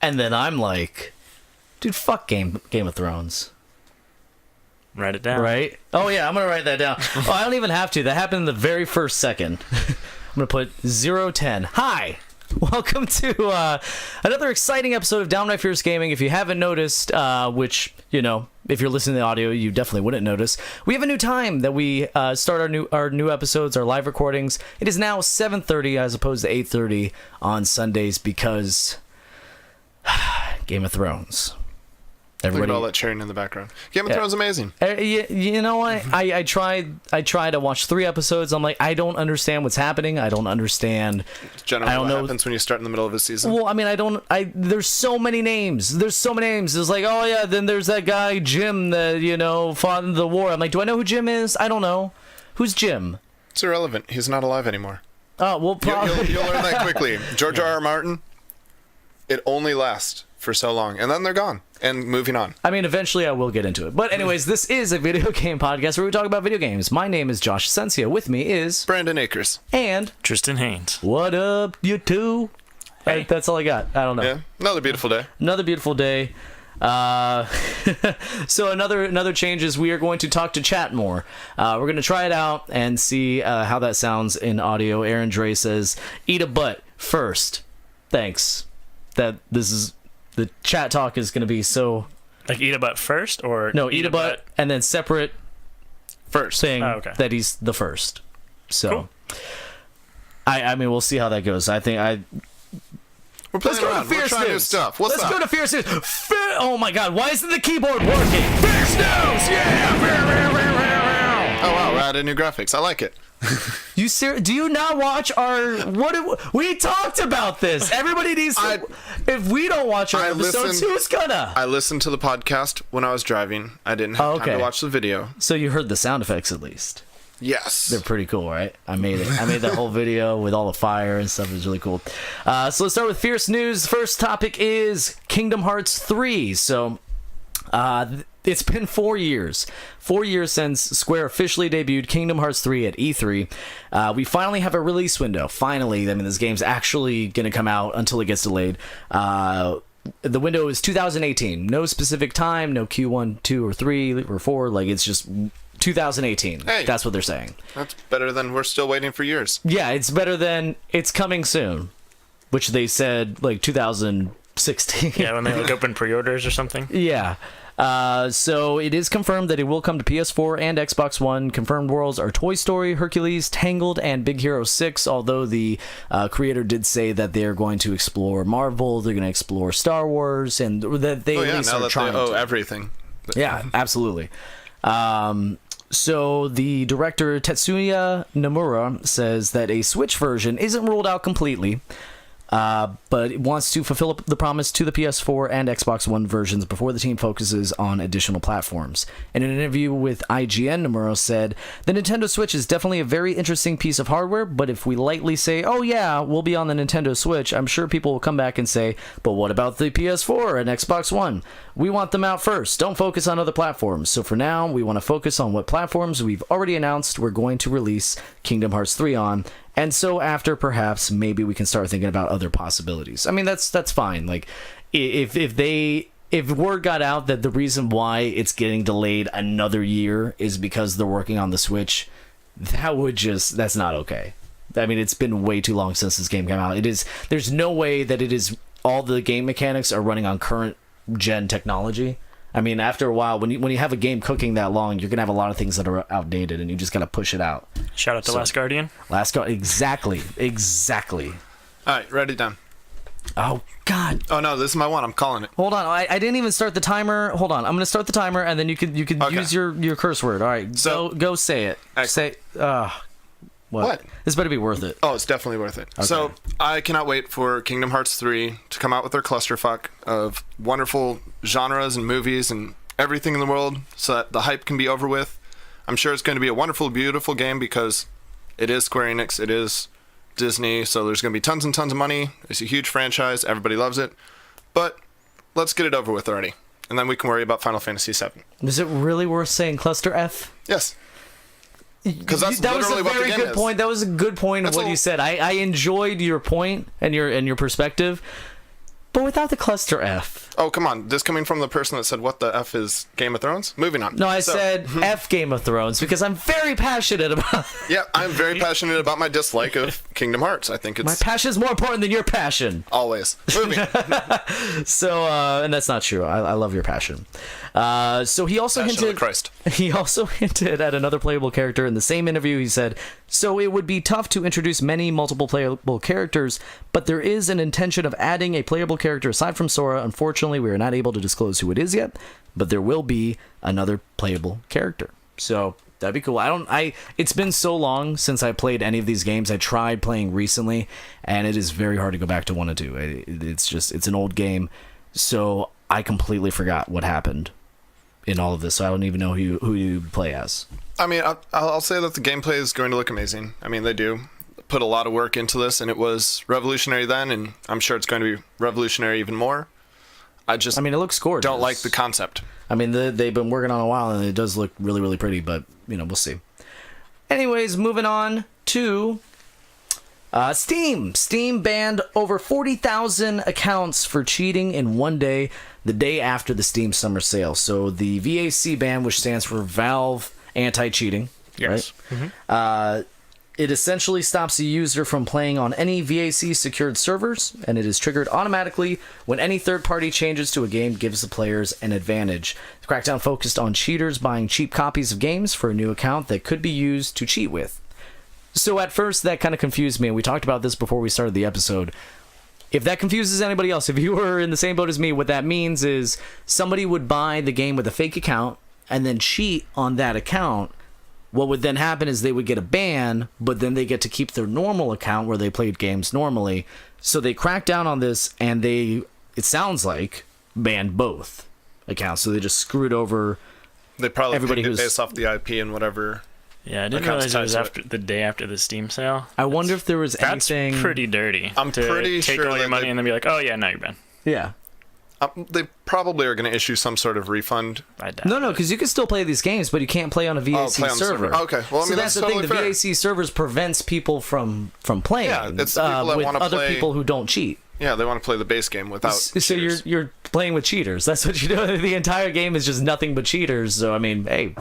And then I'm like, dude, fuck Game of Thrones. Write it down. Right? Oh, yeah, I'm going to write that down. Oh, I don't even have to. That happened in the very first second. I'm going to put 010. Hi! Welcome to another exciting episode of Downright Fierce Gaming. If you haven't noticed, which, you know, if you're listening to the audio, you definitely wouldn't notice, we have a new time that we start our new episodes, our live recordings. It is now 7:30 as opposed to 8:30 on Sundays because Game of Thrones. Everybody, look at all that cheering in the background. Game of Thrones is amazing. You know what? I tried to watch 3 episodes. I'm like, I don't understand what's happening. I don't understand. Generally, what happens when you start in the middle of a season? Well, I mean, there's so many names. It's like, oh yeah, then there's that guy Jim that, you know, fought in the war. I'm like, do I know who Jim is? I don't know. Who's Jim? It's irrelevant. He's not alive anymore. Oh, well, probably. You'll learn that quickly. George R.R. Martin, it only lasts for so long, and then they're gone. And moving on. I mean, eventually I will get into it. But anyways, this is a video game podcast where we talk about video games. My name is Josh Sensia. With me is... Brandon Akers. And... Tristan Haynes. What up, you two? Hey. That's all I got. I don't know. Yeah, another beautiful day. Another beautiful day. So another change is we are going to talk to chat more. We're going to try it out and see how that sounds in audio. Aaron Dre says, eat a butt first. Thanks. The chat talk is going to be so... Like eat a butt first, or... No, eat a butt and then separate first thing that he's the first. So, cool. I mean, we'll see how that goes. I think We're playing around. We're trying new stuff. Let's go to Fierce News. Oh my god, why isn't the keyboard working? Fierce News! Yeah! Oh wow, we're adding new graphics. I like it. Do you not watch we talked about this. Everybody needs to. If we don't watch our episodes, who's gonna? I listened to the podcast when I was driving. I didn't have time to watch the video. So you heard the sound effects at least. Yes. They're pretty cool, right? I made it. I made that whole video with all the fire and stuff. It was really cool. So let's start with Fierce News. First topic is Kingdom Hearts 3. So it's been 4 years. 4 years since Square officially debuted Kingdom Hearts 3 at E3. We finally have a release window. Finally. I mean, this game's actually going to come out until it gets delayed. The window is 2018. No specific time. No Q1, 2, or 3, or 4. Like, it's just 2018. Hey, that's what they're saying. That's better than we're still waiting for years. Yeah, it's better than it's coming soon, which they said, like, 2016. Yeah, when they open pre-orders or something. Yeah. So it is confirmed that it will come to PS4 and Xbox One. Confirmed worlds are Toy Story, Hercules, Tangled, and Big Hero 6, although the creator did say that they're going to explore Marvel, they're going to explore Star Wars, and that they at least are trying to. Everything. Yeah, absolutely. So the director Tetsuya Nomura says that a Switch version isn't ruled out completely, but it wants to fulfill the promise to the PS4 and Xbox One versions before the team focuses on additional platforms. In an interview with IGN, Nomura said, "The Nintendo Switch is definitely a very interesting piece of hardware, but if we lightly say, oh yeah, we'll be on the Nintendo Switch, I'm sure people will come back and say, but what about the PS4 and Xbox One? We want them out first. Don't focus on other platforms. So for now, we want to focus on what platforms we've already announced we're going to release Kingdom Hearts 3 on. And so after, perhaps, maybe we can start thinking about other possibilities." I mean, that's fine. Like, if word got out that the reason why it's getting delayed another year is because they're working on the Switch, that's not okay. I mean, it's been way too long since this game came out. There's no way that all the game mechanics are running on current gen technology. I mean, after a while, when you have a game cooking that long, you're gonna have a lot of things that are outdated, and you just gotta push it out. Shout out to Last Guardian. Exactly. All right, write it down. Oh God. Oh no, this is my one. I'm calling it. Hold on, I didn't even start the timer. Hold on, I'm gonna start the timer, and then you could use your curse word. All right, so go say it. Excellent. Say. What? This better be worth it. Oh, it's definitely worth it. Okay. So I cannot wait for Kingdom Hearts 3 to come out with their clusterfuck of wonderful genres and movies and everything in the world so that the hype can be over with. I'm sure it's going to be a wonderful, beautiful game because it is Square Enix, it is Disney, so there's going to be tons and tons of money. It's a huge franchise. Everybody loves it. But let's get it over with already. And then we can worry about Final Fantasy VII. Is it really worth saying cluster F? Yes. Because that's that literally was a what the very game good is. point. That was a good point of what you said. I enjoyed your point and your perspective. but without the cluster F. Oh, come on. This coming from the person that said, what the F is Game of Thrones? Moving on. No, I said F Game of Thrones because I'm very passionate about Yeah, I'm very passionate about my dislike of Kingdom Hearts. I think my it's passion is more important than your passion. always. Moving. So, and that's not true. I love your passion. So he also Passion of the hinted. Christ. He also hinted at another playable character in the same interview. He said, "So it would be tough to introduce many multiple playable characters, but there is an intention of adding a playable character aside from Sora. Unfortunately, we are not able to disclose who it is yet, but there will be another playable character. So that'd be cool. It's been so long since I played any of these games. I tried playing recently, and it is very hard to go back to 1 and 2. It's an old game, so I completely forgot what happened in all of this. So I don't even know who you play as. I mean, I'll say that the gameplay is going to look amazing. I mean, they do put a lot of work into this, and it was revolutionary then, and I'm sure it's going to be revolutionary even more. I mean, it looks gorgeous. Don't like the concept. I mean, they've been working on it a while, and it does look really, really pretty, but, we'll see. Anyways, moving on to Steam. Steam banned over 40,000 accounts for cheating in one day, the day after the Steam Summer Sale. So the VAC ban, which stands for Valve Anti-Cheating, Yes. right? Mm-hmm. It essentially stops a user from playing on any VAC secured servers, and it is triggered automatically when any third-party changes to a game gives the players an advantage. The crackdown focused on cheaters buying cheap copies of games for a new account that could be used to cheat with. So at first, that kind of confused me, and we talked about this before we started the episode. If that confuses anybody else, if you were in the same boat as me, what that means is somebody would buy the game with a fake account and then cheat on that account. What would then happen is they would get a ban, but then they get to keep their normal account where they played games normally. So they cracked down on this, and it sounds like, banned both accounts. So they just screwed over They probably everybody picked it who's based off the IP and whatever. Yeah, I didn't accounts realize it was tied to the day after the Steam sale. I wonder if there was That's anything. pretty dirty. I'm to pretty take sure all your that money they- and then be like, oh yeah, now you're banned. Yeah. They probably are going to issue some sort of refund. I doubt No, it. because you can still play these games, but you can't play on a VAC play on the server. server. Okay, well, I so mean, that's the that's thing. The totally VAC servers prevents people from playing. Yeah, it's the people that with wanna other play- people who don't cheat. Yeah, they want to play the base game without So cheaters. you're playing with cheaters. That's what you do. The entire game is just nothing but cheaters. So I mean, hey,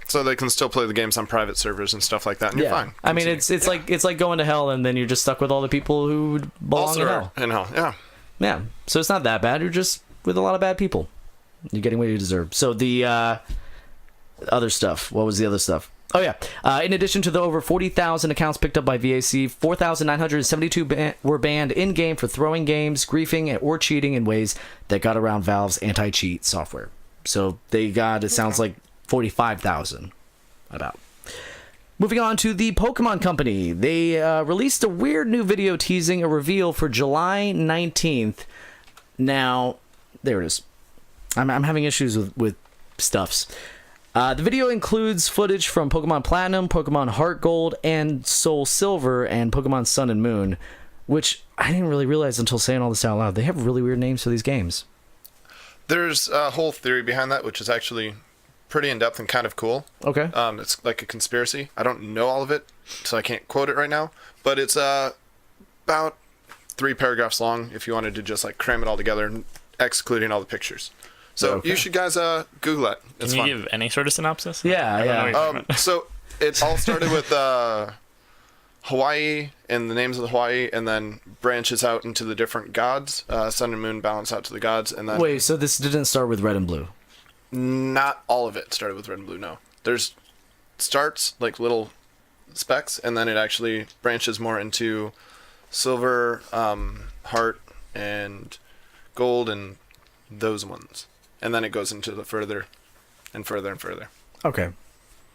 So they can still play the games on private servers and stuff like that, and you're fine. I mean, it's like going to hell, and then you're just stuck with all the people who belong Also in hell. in hell, yeah. Yeah. So it's not that bad. You're just with a lot of bad people. You're getting what you deserve. So the other stuff. What was the other stuff? Oh, yeah. In addition to the over 40,000 accounts picked up by VAC, 4,972 were banned in-game for throwing games, griefing, or cheating in ways that got around Valve's anti-cheat software. So they got, it sounds like, 45,000 about. Moving on to the Pokemon Company. They released a weird new video teasing a reveal for July 19th. Now, there it is. I'm having issues with stuffs. The video includes footage from Pokemon Platinum, Pokemon Heart Gold, and Soul Silver, and Pokemon Sun and Moon, which I didn't really realize until saying all this out loud. They have really weird names for these games. There's a whole theory behind that, which is actually pretty in-depth and kind of cool. Okay. It's like a conspiracy. I don't know all of it, so I can't quote it right now. But it's about 3 paragraphs long if you wanted to just like cram it all together, excluding all the pictures. So Okay. you should guys Google it. It's Can you fun. give any sort of synopsis? Yeah, I don't know yeah. what you're talking about. So it all started with Hawaii and the names of the Hawaii, and then branches out into the different gods. Sun and Moon balance out to the gods, and then Wait, so this didn't start with Red and Blue? not all of it started with Red and Blue. No, there's starts like little specks, and then it actually branches more into Silver, Heart, and Gold, and those ones, and then it goes into the further and further and further. Okay.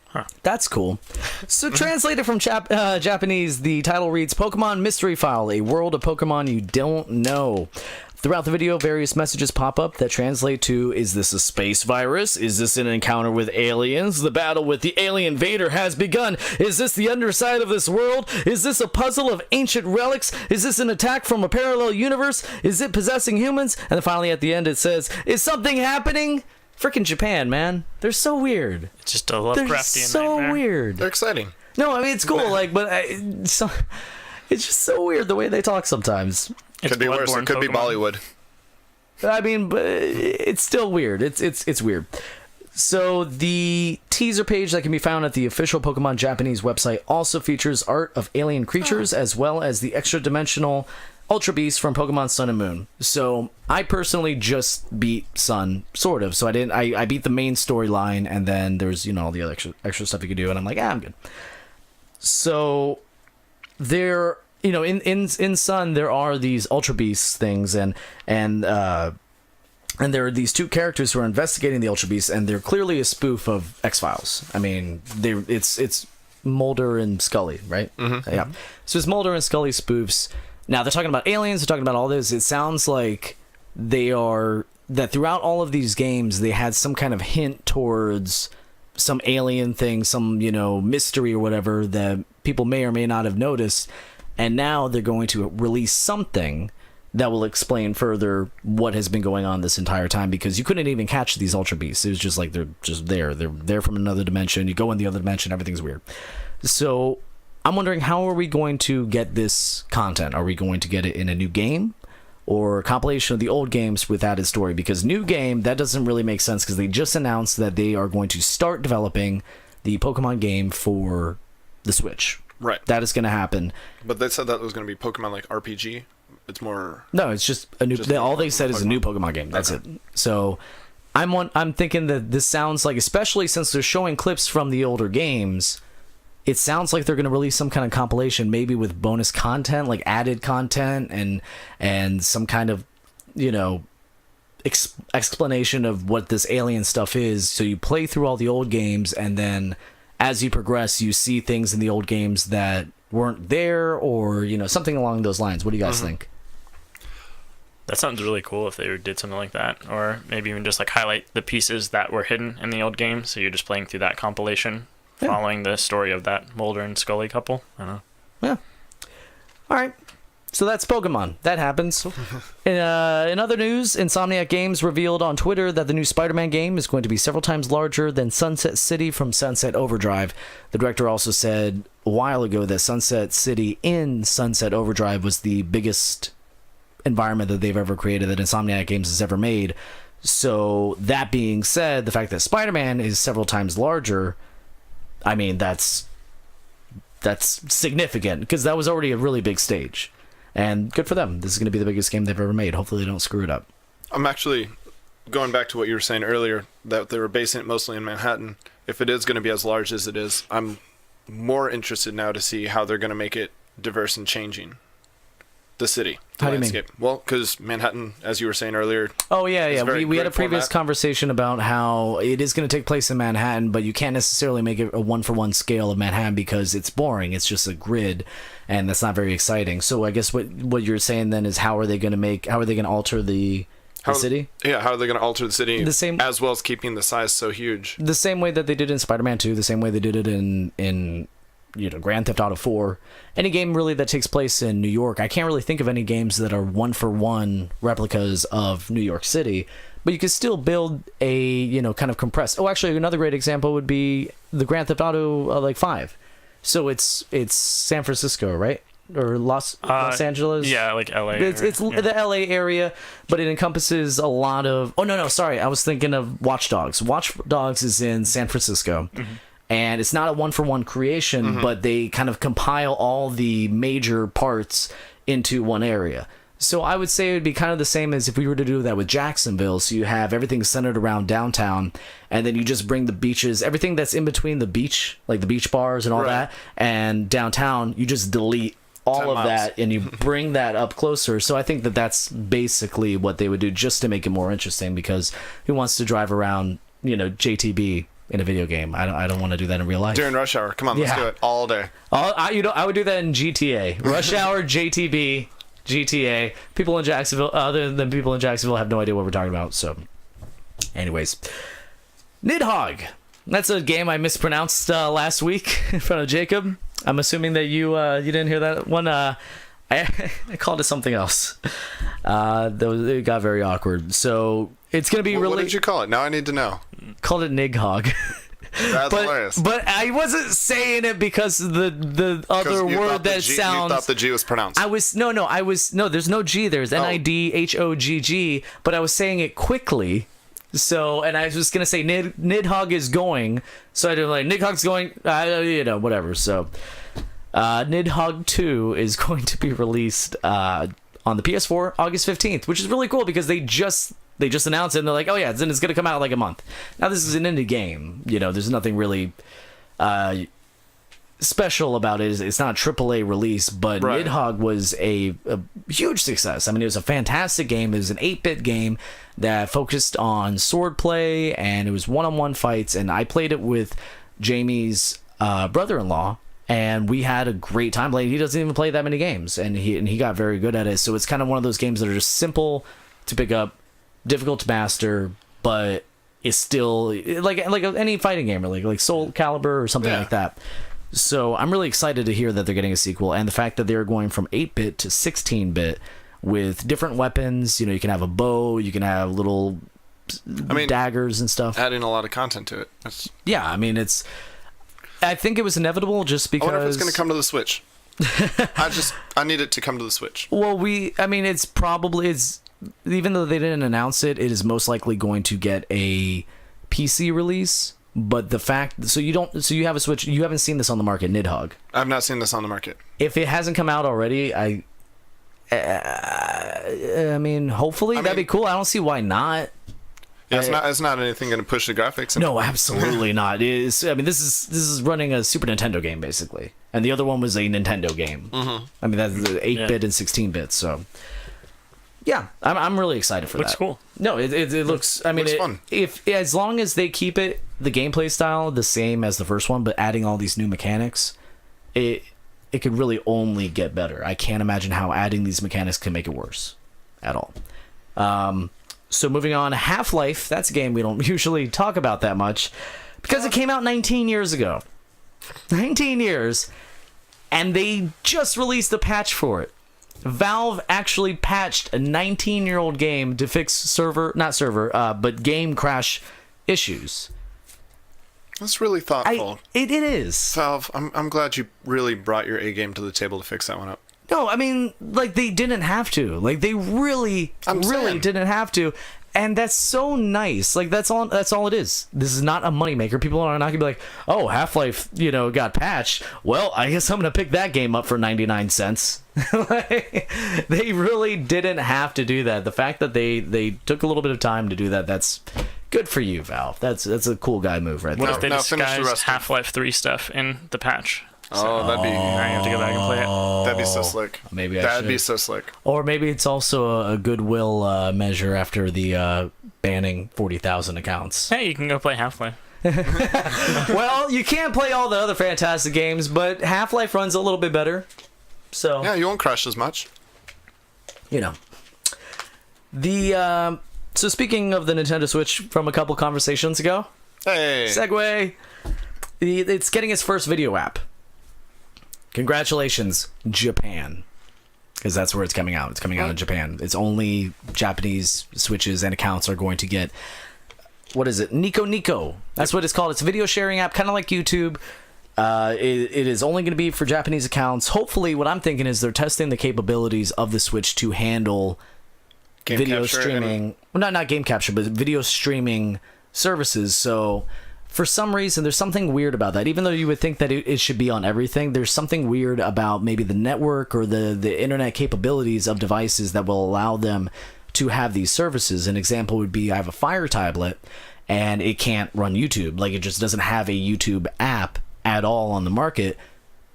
Huh. That's cool. So translated from Japanese, the title reads Pokemon Mystery File, a world of Pokemon you don't know. Throughout the video, various messages pop up that translate to, is this a space virus? Is this an encounter with aliens? The battle with the alien Vader has begun. Is this the underside of this world? Is this a puzzle of ancient relics? Is this an attack from a parallel universe? Is it possessing humans? And then finally at the end it says, is something happening? Frickin' Japan, man. They're so weird. It's just a They're Lovecraftian so nightmare. weird. They're exciting. No, I mean, it's cool, like, but it's just so weird the way they talk sometimes. It's Could be worse. Bloodborne It could be Pokemon. Bollywood. I mean, but it's still weird. It's weird. So the teaser page that can be found at the official Pokemon Japanese website also features art of alien creatures as well as the extra-dimensional Ultra Beast from Pokemon Sun and Moon. So I personally just beat Sun, sort of. So I beat the main storyline, and then there's all the other extra stuff you could do, and I'm like, I'm good. So there, in Sun there are these Ultra Beast things, and there are these two characters who are investigating the Ultra Beasts, and they're clearly a spoof of X-Files. I mean, it's Mulder and Scully, right? Mm-hmm. Yeah. So it's Mulder and Scully spoofs. Now, they're talking about aliens, they're talking about all this. It sounds like that throughout all of these games, they had some kind of hint towards some alien thing, some, mystery or whatever that people may or may not have noticed. And now they're going to release something that will explain further what has been going on this entire time, because you couldn't even catch these Ultra Beasts. It was just like they're just there. They're there from another dimension. You go in the other dimension, everything's weird. So I'm wondering, how are we going to get this content? Are we going to get it in a new game or a compilation of the old games with added story? Because new game, that doesn't really make sense, because they just announced that they are going to start developing the Pokemon game for the Switch. Right. That is going to happen. But they said that was going to be Pokemon like RPG. It's more. No, it's just a new. All they said is a new Pokemon game. That's it. So, I'm thinking that this sounds like, especially since they're showing clips from the older games, it sounds like they're going to release some kind of compilation, maybe with bonus content, like added content, and some kind of, explanation of what this alien stuff is. So you play through all the old games, and then as you progress, you see things in the old games that weren't there, or something along those lines. What do you guys think? That sounds really cool if they did something like that, or maybe even just like highlight the pieces that were hidden in the old game, so you're just playing through that compilation, following the story of that Mulder and Scully couple. I don't know. Yeah. All right. So that's Pokemon. That happens. In other news, Insomniac Games revealed on Twitter that the new Spider-Man game is going to be several times larger than Sunset City from Sunset Overdrive. The director also said a while ago that Sunset City in Sunset Overdrive was the biggest environment that they've ever created, that Insomniac Games has ever made. So that being said, the fact that Spider-Man is several times larger, I mean, that's significant, because that was already a really big stage. And good for them. This is going to be the biggest game they've ever made. Hopefully they don't screw it up. I'm actually going back to what you were saying earlier, that they were basing it mostly in Manhattan. If it is going to be as large as it is, I'm more interested now to see how they're going to make it diverse and changing. The city. How do you mean? Well, because Manhattan, as you were saying earlier. Oh, yeah. We had a previous format. conversation about how it is going to take place in Manhattan, but you can't necessarily make it a one-for-one scale of Manhattan because it's boring. It's just a grid, and that's not very exciting. So I guess what you're saying then is, how are they going to alter the city? Yeah, how are they going to alter the city as well as keeping the size so huge? The same way that they did in Spider-Man 2, the same way they did it in Grand Theft Auto 4, any game really that takes place in New York. I can't really think of any games that are one-for-one replicas of New York City, but you could still build a, kind of compressed. Oh, actually, another great example would be the Grand Theft Auto 5. So it's San Francisco, right? Or Los Angeles? Yeah, like LA. It's the LA area, but it encompasses a lot of... Oh, no, sorry. I was thinking of Watch Dogs. Watch Dogs is in San Francisco. Mm-hmm. And it's not a one-for-one creation, but they kind of compile all the major parts into one area. So I would say it would be kind of the same as if we were to do that with Jacksonville. So you have everything centered around downtown, and then you just bring the beaches, everything that's in between the beach, like the beach bars and all that, and downtown, you just delete all of that, and you bring that up closer. So I think that that's basically what they would do, just to make it more interesting, because who wants to drive around, JTB in a video game? I don't want to do that in real life. During rush hour. Come on, let's do it all day. I would do that in GTA. Rush hour, JTB, GTA. People in Jacksonville, other than people in Jacksonville, have no idea what we're talking about. So, anyways. Nidhogg. That's a game I mispronounced last week in front of Jacob. I'm assuming that you didn't hear that one. I called it something else. It got very awkward. So it's going to be really... What did you call it? Now I need to know. Called it Nighthog. That's hilarious. But I wasn't saying it because the other word that sounds. You thought the G was pronounced. No. There's no G. There's Nidhogg. But I was saying it quickly. So, and I was gonna say Nidhogg is going. So I did like Nidhogg's going. Whatever. So, Nidhogg 2 is going to be released on the PS4 August 15th, which is really cool because they just announced it and they're like, oh yeah, it's going to come out in like a month. Now this is an indie game. There's nothing really special about it. It's not a AAA release, but right. Nidhogg was a huge success. I mean, it was a fantastic game. It was an 8-bit game that focused on swordplay, and it was one-on-one fights, and I played it with Jamie's brother-in-law, and we had a great time playing. He doesn't even play that many games, and he got very good at it. So it's kind of one of those games that are just simple to pick up, difficult to master, but it's still like any fighting game, or like Soul Calibur or something like that. So I'm really excited to hear that they're getting a sequel, and the fact that they're going from 8-bit to 16-bit with different weapons. You can have a bow, you can have little daggers and stuff. Adding a lot of content to it. Yeah, I mean, I think it was inevitable just because. I wonder if it's going to come to the Switch. I need it to come to the Switch. Well, it's even though they didn't announce it, it is most likely going to get a PC release. But the fact, so you have a Switch, you haven't seen this on the market, Nidhogg. I've not seen this on the market. If it hasn't come out already, I mean, hopefully that'd be cool. I don't see why not. Yeah, it's not anything going to push the graphics. No, absolutely not. This is running a Super Nintendo game basically, and the other one was a Nintendo game. Mm-hmm. I mean, that's 8-bit and 16-bit. So, yeah, I'm really excited for that. Looks cool. No, it looks. I mean, looks fun. If as long as they keep the gameplay style the same as the first one, but adding all these new mechanics, it could really only get better. I can't imagine how adding these mechanics can make it worse at all. So moving on, Half-Life, that's a game we don't usually talk about that much because it came out 19 years ago. 19 years, and they just released a patch for it. Valve actually patched a 19-year-old game to fix but game crash issues. That's really thoughtful. It is. Valve, I'm glad you really brought your A game to the table to fix that one up. No, I mean, like, they didn't have to. Like, they really didn't have to. And that's so nice. Like, that's all it is. This is not a moneymaker. People are not going to be like, oh, Half-Life, got patched. Well, I guess I'm going to pick that game up for 99 cents. Like, they really didn't have to do that. The fact that they took a little bit of time to do that, that's good for you, Valve. That's a cool guy move right there. What if they disguised Half-Life 3 stuff in the patch? That'd be. I have to go back and play it. That'd be so slick. Maybe that'd be so slick. Or maybe it's also a goodwill measure after the banning 40,000 accounts. Hey, you can go play Half-Life. Well, you can't play all the other fantastic games, but Half-Life runs a little bit better. So yeah, you won't crash as much. So speaking of the Nintendo Switch from a couple conversations ago, hey, segue. It's getting its first video app. Congratulations, Japan. Because that's where it's coming out. It's coming out in Japan. It's only Japanese Switches and accounts are going to get, what is it? Nico. That's what it's called. It's a video sharing app, kind of like YouTube. It is only going to be for Japanese accounts. Hopefully, what I'm thinking is they're testing the capabilities of the Switch to handle video streaming. Well, not game capture, but video streaming services. So for some reason, there's something weird about that. Even though you would think that it should be on everything, there's something weird about maybe the network or the internet capabilities of devices that will allow them to have these services. An example would be I have a Fire tablet and it can't run YouTube. Like, it just doesn't have a YouTube app at all on the market.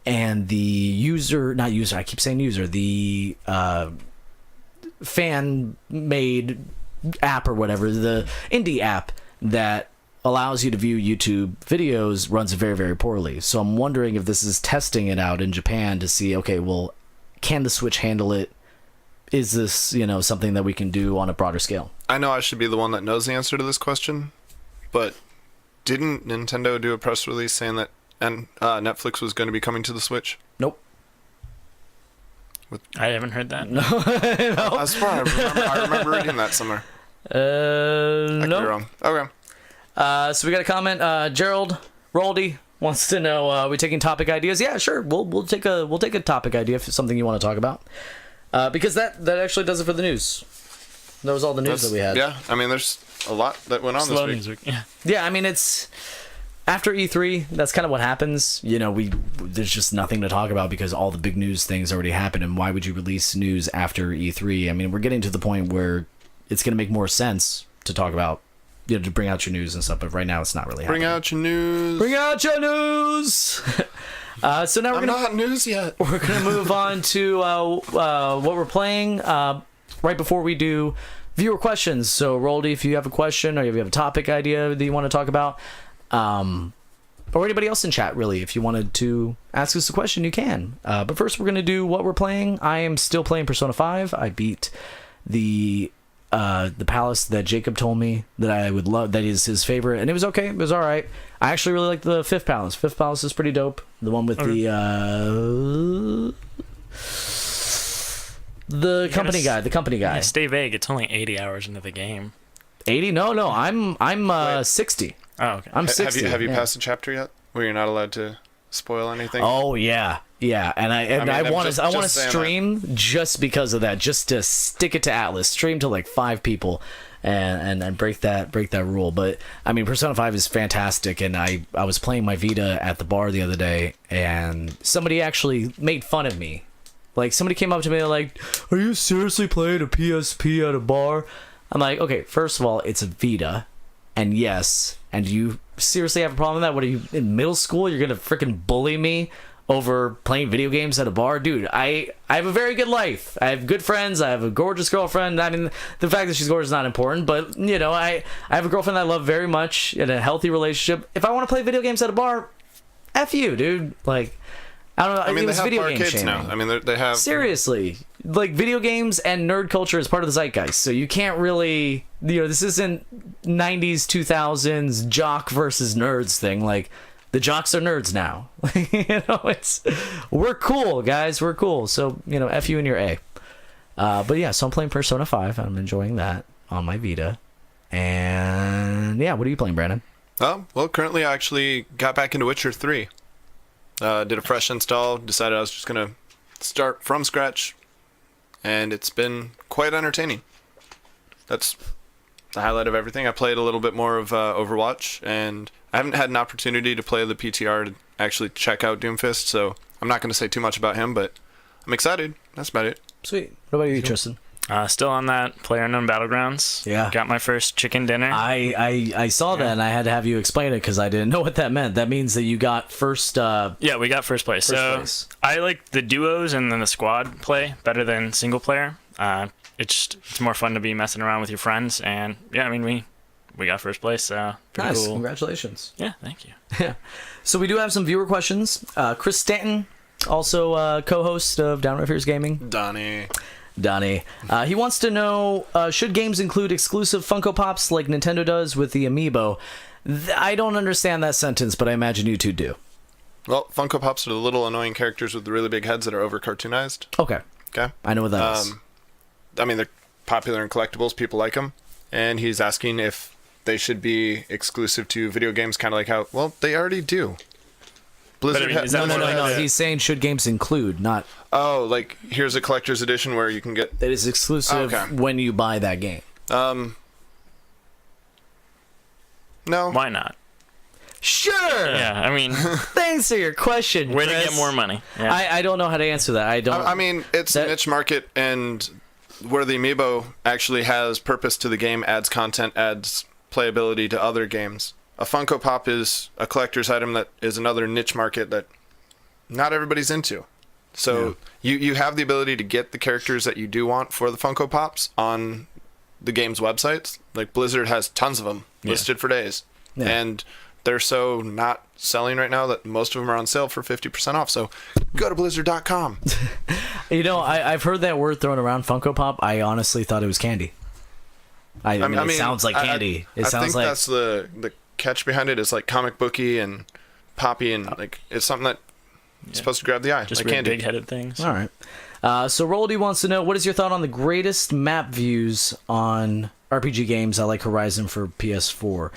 And the fan-made app or whatever, the indie app that allows you to view YouTube videos runs very, very poorly. So I'm wondering if this is testing it out in Japan to see, okay, well, can the Switch handle it? Is this, something that we can do on a broader scale? I know I should be the one that knows the answer to this question, but didn't Nintendo do a press release saying that Netflix was going to be coming to the Switch? Nope. I haven't heard that. No. No. I swear, I remember reading that somewhere. I could be No. wrong. Okay. So we got a comment. Gerald Roldy wants to know, we taking topic ideas? Yeah, sure. We'll take a topic idea if it's something you want to talk about. Because that actually does it for the news. That was all the news that we had. Yeah, I mean, there's a lot that went on Slow this week. music. Yeah. Yeah, I mean, it's after E3. That's kind of what happens. You know, there's just nothing to talk about because all the big news things already happened. And why would you release news after E3? I mean, we're getting to the point where it's going to make more sense to talk about, you know, to bring out your news and stuff. But right now, it's not really happening. Bring out your news. Bring out your news. So now we're not news yet. We're gonna move on to what we're playing. Right before we do viewer questions. So, Roldy, if you have a question or if you have a topic idea that you want to talk about, or anybody else in chat, really, if you wanted to ask us a question, you can. But first, we're gonna do what we're playing. I am still playing Persona 5. I beat the palace that Jacob told me that I would love, that is his favorite, and it was okay. It was all right. I actually really like the fifth palace. Fifth palace is pretty dope. The one with the company guy. The company guy. Yeah, stay vague. It's only 80 hours into the game. 80? No. I'm 60. Oh, okay. I'm 60. Have you yeah. passed the chapter yet where you're not allowed to spoil anything? Oh yeah. And I want to stream just because of that, just to stick it to Atlas, stream to like 5 people, and break that rule. But I mean, Persona 5 is fantastic, and I was playing my Vita at the bar the other day, and somebody actually made fun of me. Like, somebody came up to me like, "Are you seriously playing a PSP at a bar?" I'm like, okay, first of all, it's a Vita, and yes, and you seriously have a problem with that? What are you, in middle school? You're gonna freaking bully me over playing video games at a bar? Dude, I have a very good life. I have good friends. I have a gorgeous girlfriend. I mean, the fact that she's gorgeous is not important, but, you know, I have a girlfriend that I love very much in a healthy relationship. If I want to play video games at a bar, F you, dude. Like, I don't know. I mean, they have video arcades game now. I mean, they have... Seriously. Like, video games and nerd culture is part of the zeitgeist, so you can't really... You know, this isn't 90s, 2000s jock versus nerds thing. Like, the jocks are nerds now. You know, we're cool, guys. We're cool. So, you know, F you and your A. But yeah, so I'm playing Persona 5. I'm enjoying that on my Vita. And yeah, what are you playing, Brandon? Oh, well, currently I actually got back into Witcher 3. Did a fresh install, decided I was just going to start from scratch, and it's been quite entertaining. That's the highlight of everything. I played a little bit more of Overwatch, and I haven't had an opportunity to play the PTR to actually check out Doomfist, so I'm not going to say too much about him, but I'm excited. That's about it. Sweet. What about you, Tristan? Still on that PlayerUnknown Battlegrounds. Yeah. Got my first chicken dinner. I saw that, and I had to have you explain it because I didn't know what that meant. That means that you got first... Yeah, we got first place. I like the duos and then the squad play better than single player. It's more fun to be messing around with your friends, and yeah, I mean, we got first place, so pretty nice. cool. Congratulations. Yeah, thank you. Yeah. So we do have some viewer questions. Chris Stanton, also co-host of Downright Fears Gaming. Donnie. He wants to know, should games include exclusive Funko Pops like Nintendo does with the Amiibo? I don't understand that sentence, but I imagine you two do. Well, Funko Pops are the little annoying characters with the really big heads that are over-cartoonized. Okay. Okay? I know what that is. I mean, they're popular in collectibles. People like them. And he's asking if they should be exclusive to video games, kind of like how, well, they already do. Blizzard is that No. He's saying should games include, not... Oh, like, here's a collector's edition where you can get... That is exclusive when you buy that game. No. Why not? Sure! Yeah, I mean... Thanks for your question, Way to Chris. get more money. Yeah. I don't know how to answer that. I mean, it's a niche market, and where the Amiibo actually has purpose to the game, adds content, adds playability to other games. A Funko Pop is a collector's item that is another niche market that not everybody's into. So you have the ability to get the characters that you do want for the Funko Pops on the game's websites. Like, Blizzard has tons of them listed for days. Yeah. And they're so not selling right now that most of them are on sale for 50% off. So go to blizzard.com. You know, I've heard that word thrown around, Funko Pop. I honestly thought it was candy. I mean, it sounds like candy. I think that's the catch behind it, is like comic booky and poppy, and like it's something that is supposed to grab the eye. Just like really candy. big-headed things. All right. So Roldy wants to know, what is your thought on the greatest map views on RPG games? I like Horizon for PS4.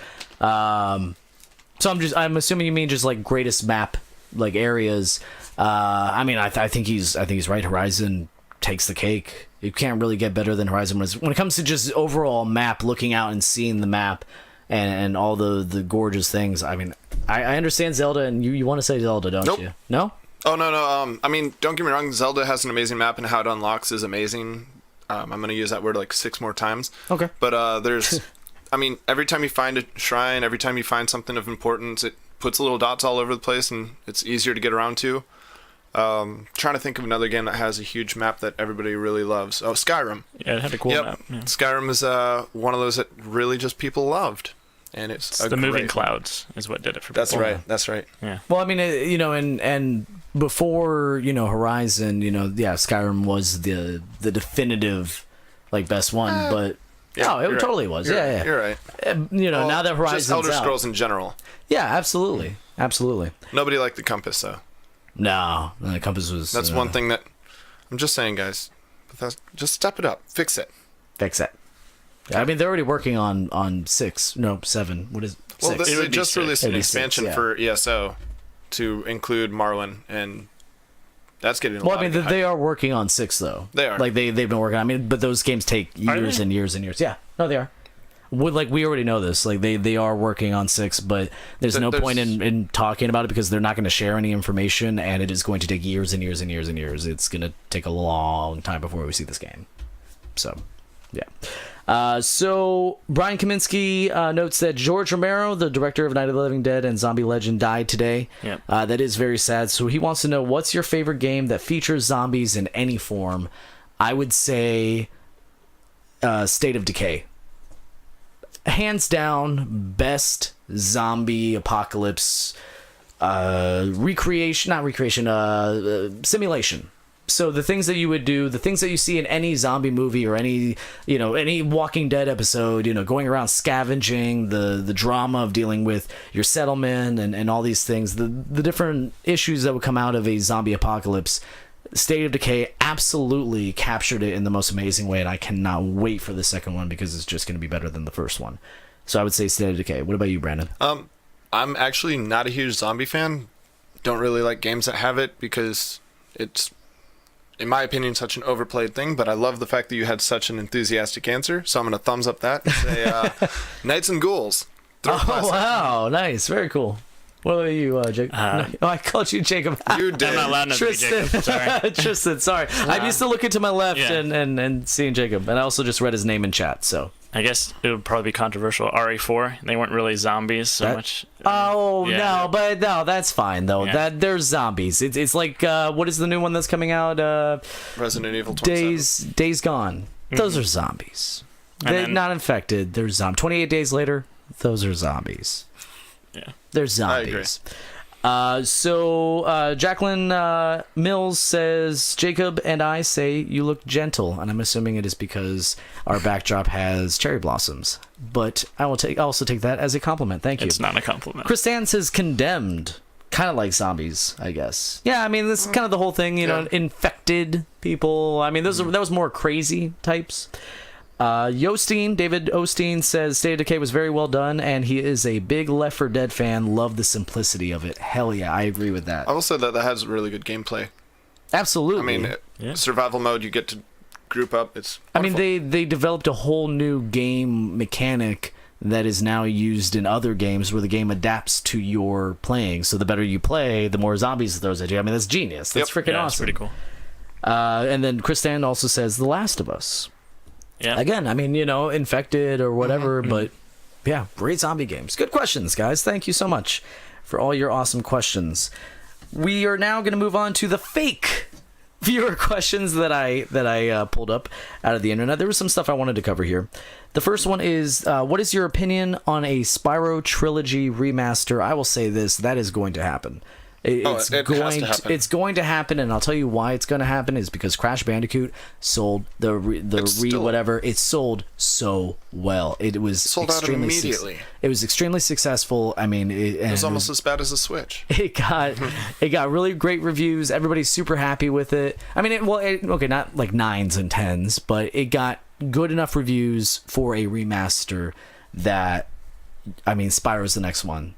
So I'm assuming you mean just like greatest map like areas. I mean, I think he's right. Horizon takes the cake. You can't really get better than Horizon when it comes to just overall map, looking out and seeing the map and all the gorgeous things. I mean, I understand Zelda, and you want to say Zelda, don't Nope. you? No? Oh, no. I mean, don't get me wrong. Zelda has an amazing map, and how it unlocks is amazing. I'm going to use that word like 6 more times. Okay. But there's, I mean, every time you find a shrine, every time you find something of importance, it puts little dots all over the place, and it's easier to get around to. Trying to think of another game that has a huge map that everybody really loves. Oh, Skyrim. Yeah, it had a cool map. Yeah. Skyrim is one of those that really just people loved, and it's the moving clouds is what did it for people. That's right. Yeah. Well, I mean, and before Horizon, Skyrim was the definitive like best one, but it totally was. You're right. Now that Horizon's just Elder out. Scrolls in general. Yeah, absolutely. Nobody liked the compass though. No, the compass was. That's one thing that I'm just saying, guys. Just step it up, fix it. Fix it. I mean, they're already working on 6. No, 7. What is? Well, 6? they just released an expansion 6, for ESO to include Marwyn, and that's getting a Well, lot I mean, of they are working on 6 though. They are. Like they've been working. I mean, but those games take years and years and years. Yeah, no, they are. We already know this. Like they are working on 6, but there's no point in talking about it because they're not going to share any information, and it is going to take years and years and years and years. It's going to take a long time before we see this game. So, yeah. So Brian Kaminsky notes that George Romero, the director of Night of the Living Dead and Zombie Legend, died today. Yep. That is very sad. So he wants to know, what's your favorite game that features zombies in any form? I would say State of Decay. Hands down, best zombie apocalypse simulation. So the things that you would do, the things that you see in any zombie movie or any Walking Dead episode, going around scavenging, the drama of dealing with your settlement and all these things, the different issues that would come out of a zombie apocalypse. State of Decay absolutely captured it in the most amazing way, and I cannot wait for the second one because it's just going to be better than the first one. So I would say State of Decay. What about you, Brandon? I'm actually not a huge zombie fan. Don't really like games that have it because it's, in my opinion, such an overplayed thing, but I love the fact that you had such an enthusiastic answer, so I'm going to thumbs up that and say Knights and Ghouls. Oh, wow. Nice. Very cool. What about you, Jacob? I called you Jacob. You did. I'm not loud enough to be Jacob. Sorry. Tristan, sorry. I'm used to looking to my left and seeing Jacob. And I also just read his name in chat, so. I guess it would probably be controversial. RE4, they weren't really zombies so much. Oh, Yeah. no, that's fine, though. Yeah. That there's zombies. It's like, what is the new one that's coming out? Resident Evil 27. Days Gone. Those are zombies. They're not infected. They're zombies. 28 days later, those are zombies. Yeah. They're zombies. So Jacqueline Mills says, Jacob and I say you look gentle, and I'm assuming it is because our backdrop has cherry blossoms. But I will also take that as a compliment. Thank you. It's not a compliment. Chris says condemned. Kind of like zombies, I guess. Yeah, I mean, this is kind of the whole thing, infected people. I mean, that was more crazy types. David Osteen says State of Decay was very well done, and he is a big Left 4 Dead fan. Love the simplicity of it. Hell yeah, I agree with that. I will say that has really good gameplay. Absolutely. I mean, survival mode, you get to group up. It's wonderful. I mean, they developed a whole new game mechanic that is now used in other games where the game adapts to your playing. So the better you play, the more zombies it throws at you. I mean, that's genius. That's freaking awesome. That's pretty cool. And then Chris also says The Last of Us. Yeah. Again, I mean, infected or whatever, but yeah, great zombie games. Good questions, guys. Thank you so much for all your awesome questions. We are now going to move on to the fake viewer questions that I pulled up out of the internet. There was some stuff I wanted to cover here. The first one is, what is your opinion on a Spyro Trilogy remaster? I will say this, that is going to happen. It's going to happen, and I'll tell you why it's going to happen is because Crash Bandicoot sold it sold so well. It was sold out immediately. It was extremely successful. I mean, it was almost as bad as the Switch. It got really great reviews. Everybody's super happy with it. I mean, not like 9s and 10s, but it got good enough reviews for a remaster that, I mean, Spyro's the next one.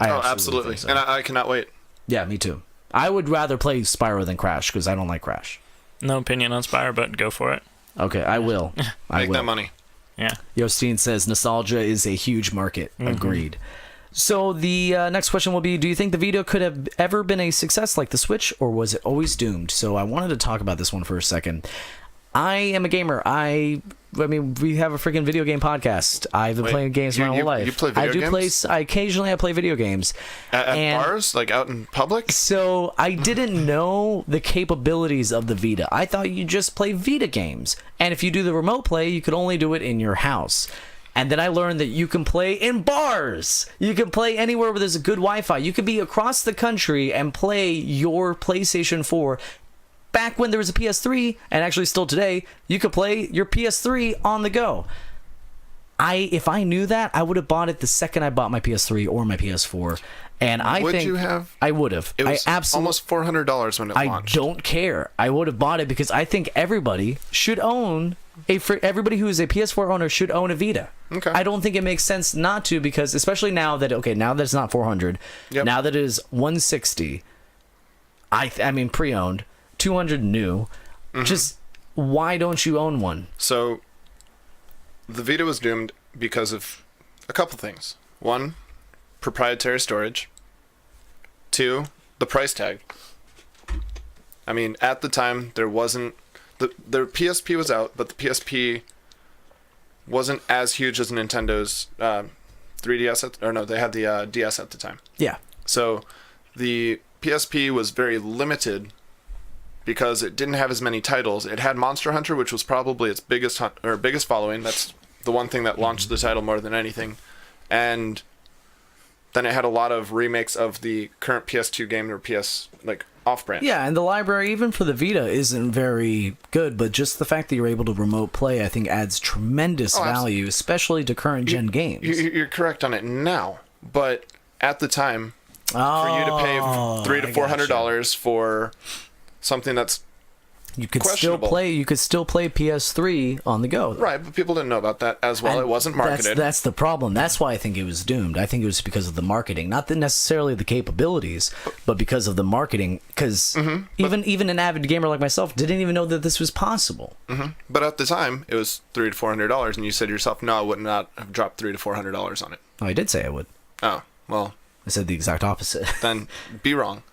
Absolutely. think so. And I cannot wait. Yeah, me too. I would rather play Spyro than Crash because I don't like Crash. No opinion on Spyro, but go for it. Okay, I will. I Make will. that money. Yeah. Yosteen says nostalgia is a huge market. Agreed. So the next question will be, do you think the Vita could have ever been a success like the Switch, or was it always doomed? So I wanted to talk about this one for a second. I am a gamer. I mean, we have a freaking video game podcast. I've been playing games my whole life. You play video games? Occasionally I play video games. At bars? Like out in public? So I didn't know the capabilities of the Vita. I thought you just play Vita games. And if you do the remote play, you could only do it in your house. And then I learned that you can play in bars. You can play anywhere where there's a good Wi-Fi. You could be across the country and play your PlayStation 4. Back when there was a PS3, and actually still today, you could play your PS3 on the go. If I knew that, I would have bought it the second I bought my PS3 or my PS4. And Would you have? I would have. It was I absolutely almost $400 when it launched. I don't care. I would have bought it because I think everybody should own everybody who is a PS4 owner should own a Vita. Okay. I don't think it makes sense not to, because especially now that it's not 400, now that it is 160. I mean pre-owned, 200 new. Just why don't you own one? So the Vita was doomed because of a couple things. One, proprietary storage. Two, the price tag. I mean, at the time, there wasn't... The PSP was out, but the PSP wasn't as huge as Nintendo's 3DS... they had the DS at the time. Yeah. So the PSP was very limited because it didn't have as many titles. It had Monster Hunter, which was probably its biggest following. That's the one thing that launched the title more than anything. And then it had a lot of remakes of the current PS2 game or PS off-brand. Yeah, and the library, even for the Vita, isn't very good, but just the fact that you're able to remote play, I think, adds tremendous value, especially to current-gen games. You're correct on it now, but at the time, for you to pay $300 to $400 for something that's you could still play PS3 on the go, though. Right, but people didn't know about that as well. And it wasn't marketed. That's the problem. That's why I think it was doomed. I think it was because of the marketing, not necessarily the capabilities, but because of the marketing. Because even an avid gamer like myself didn't even know that this was possible. But at the time, it was $300 to $400, and you said to yourself, "No, I would not have dropped $300 to $400 on it." Oh, I did say I would. Oh, well. I said the exact opposite. Then be wrong.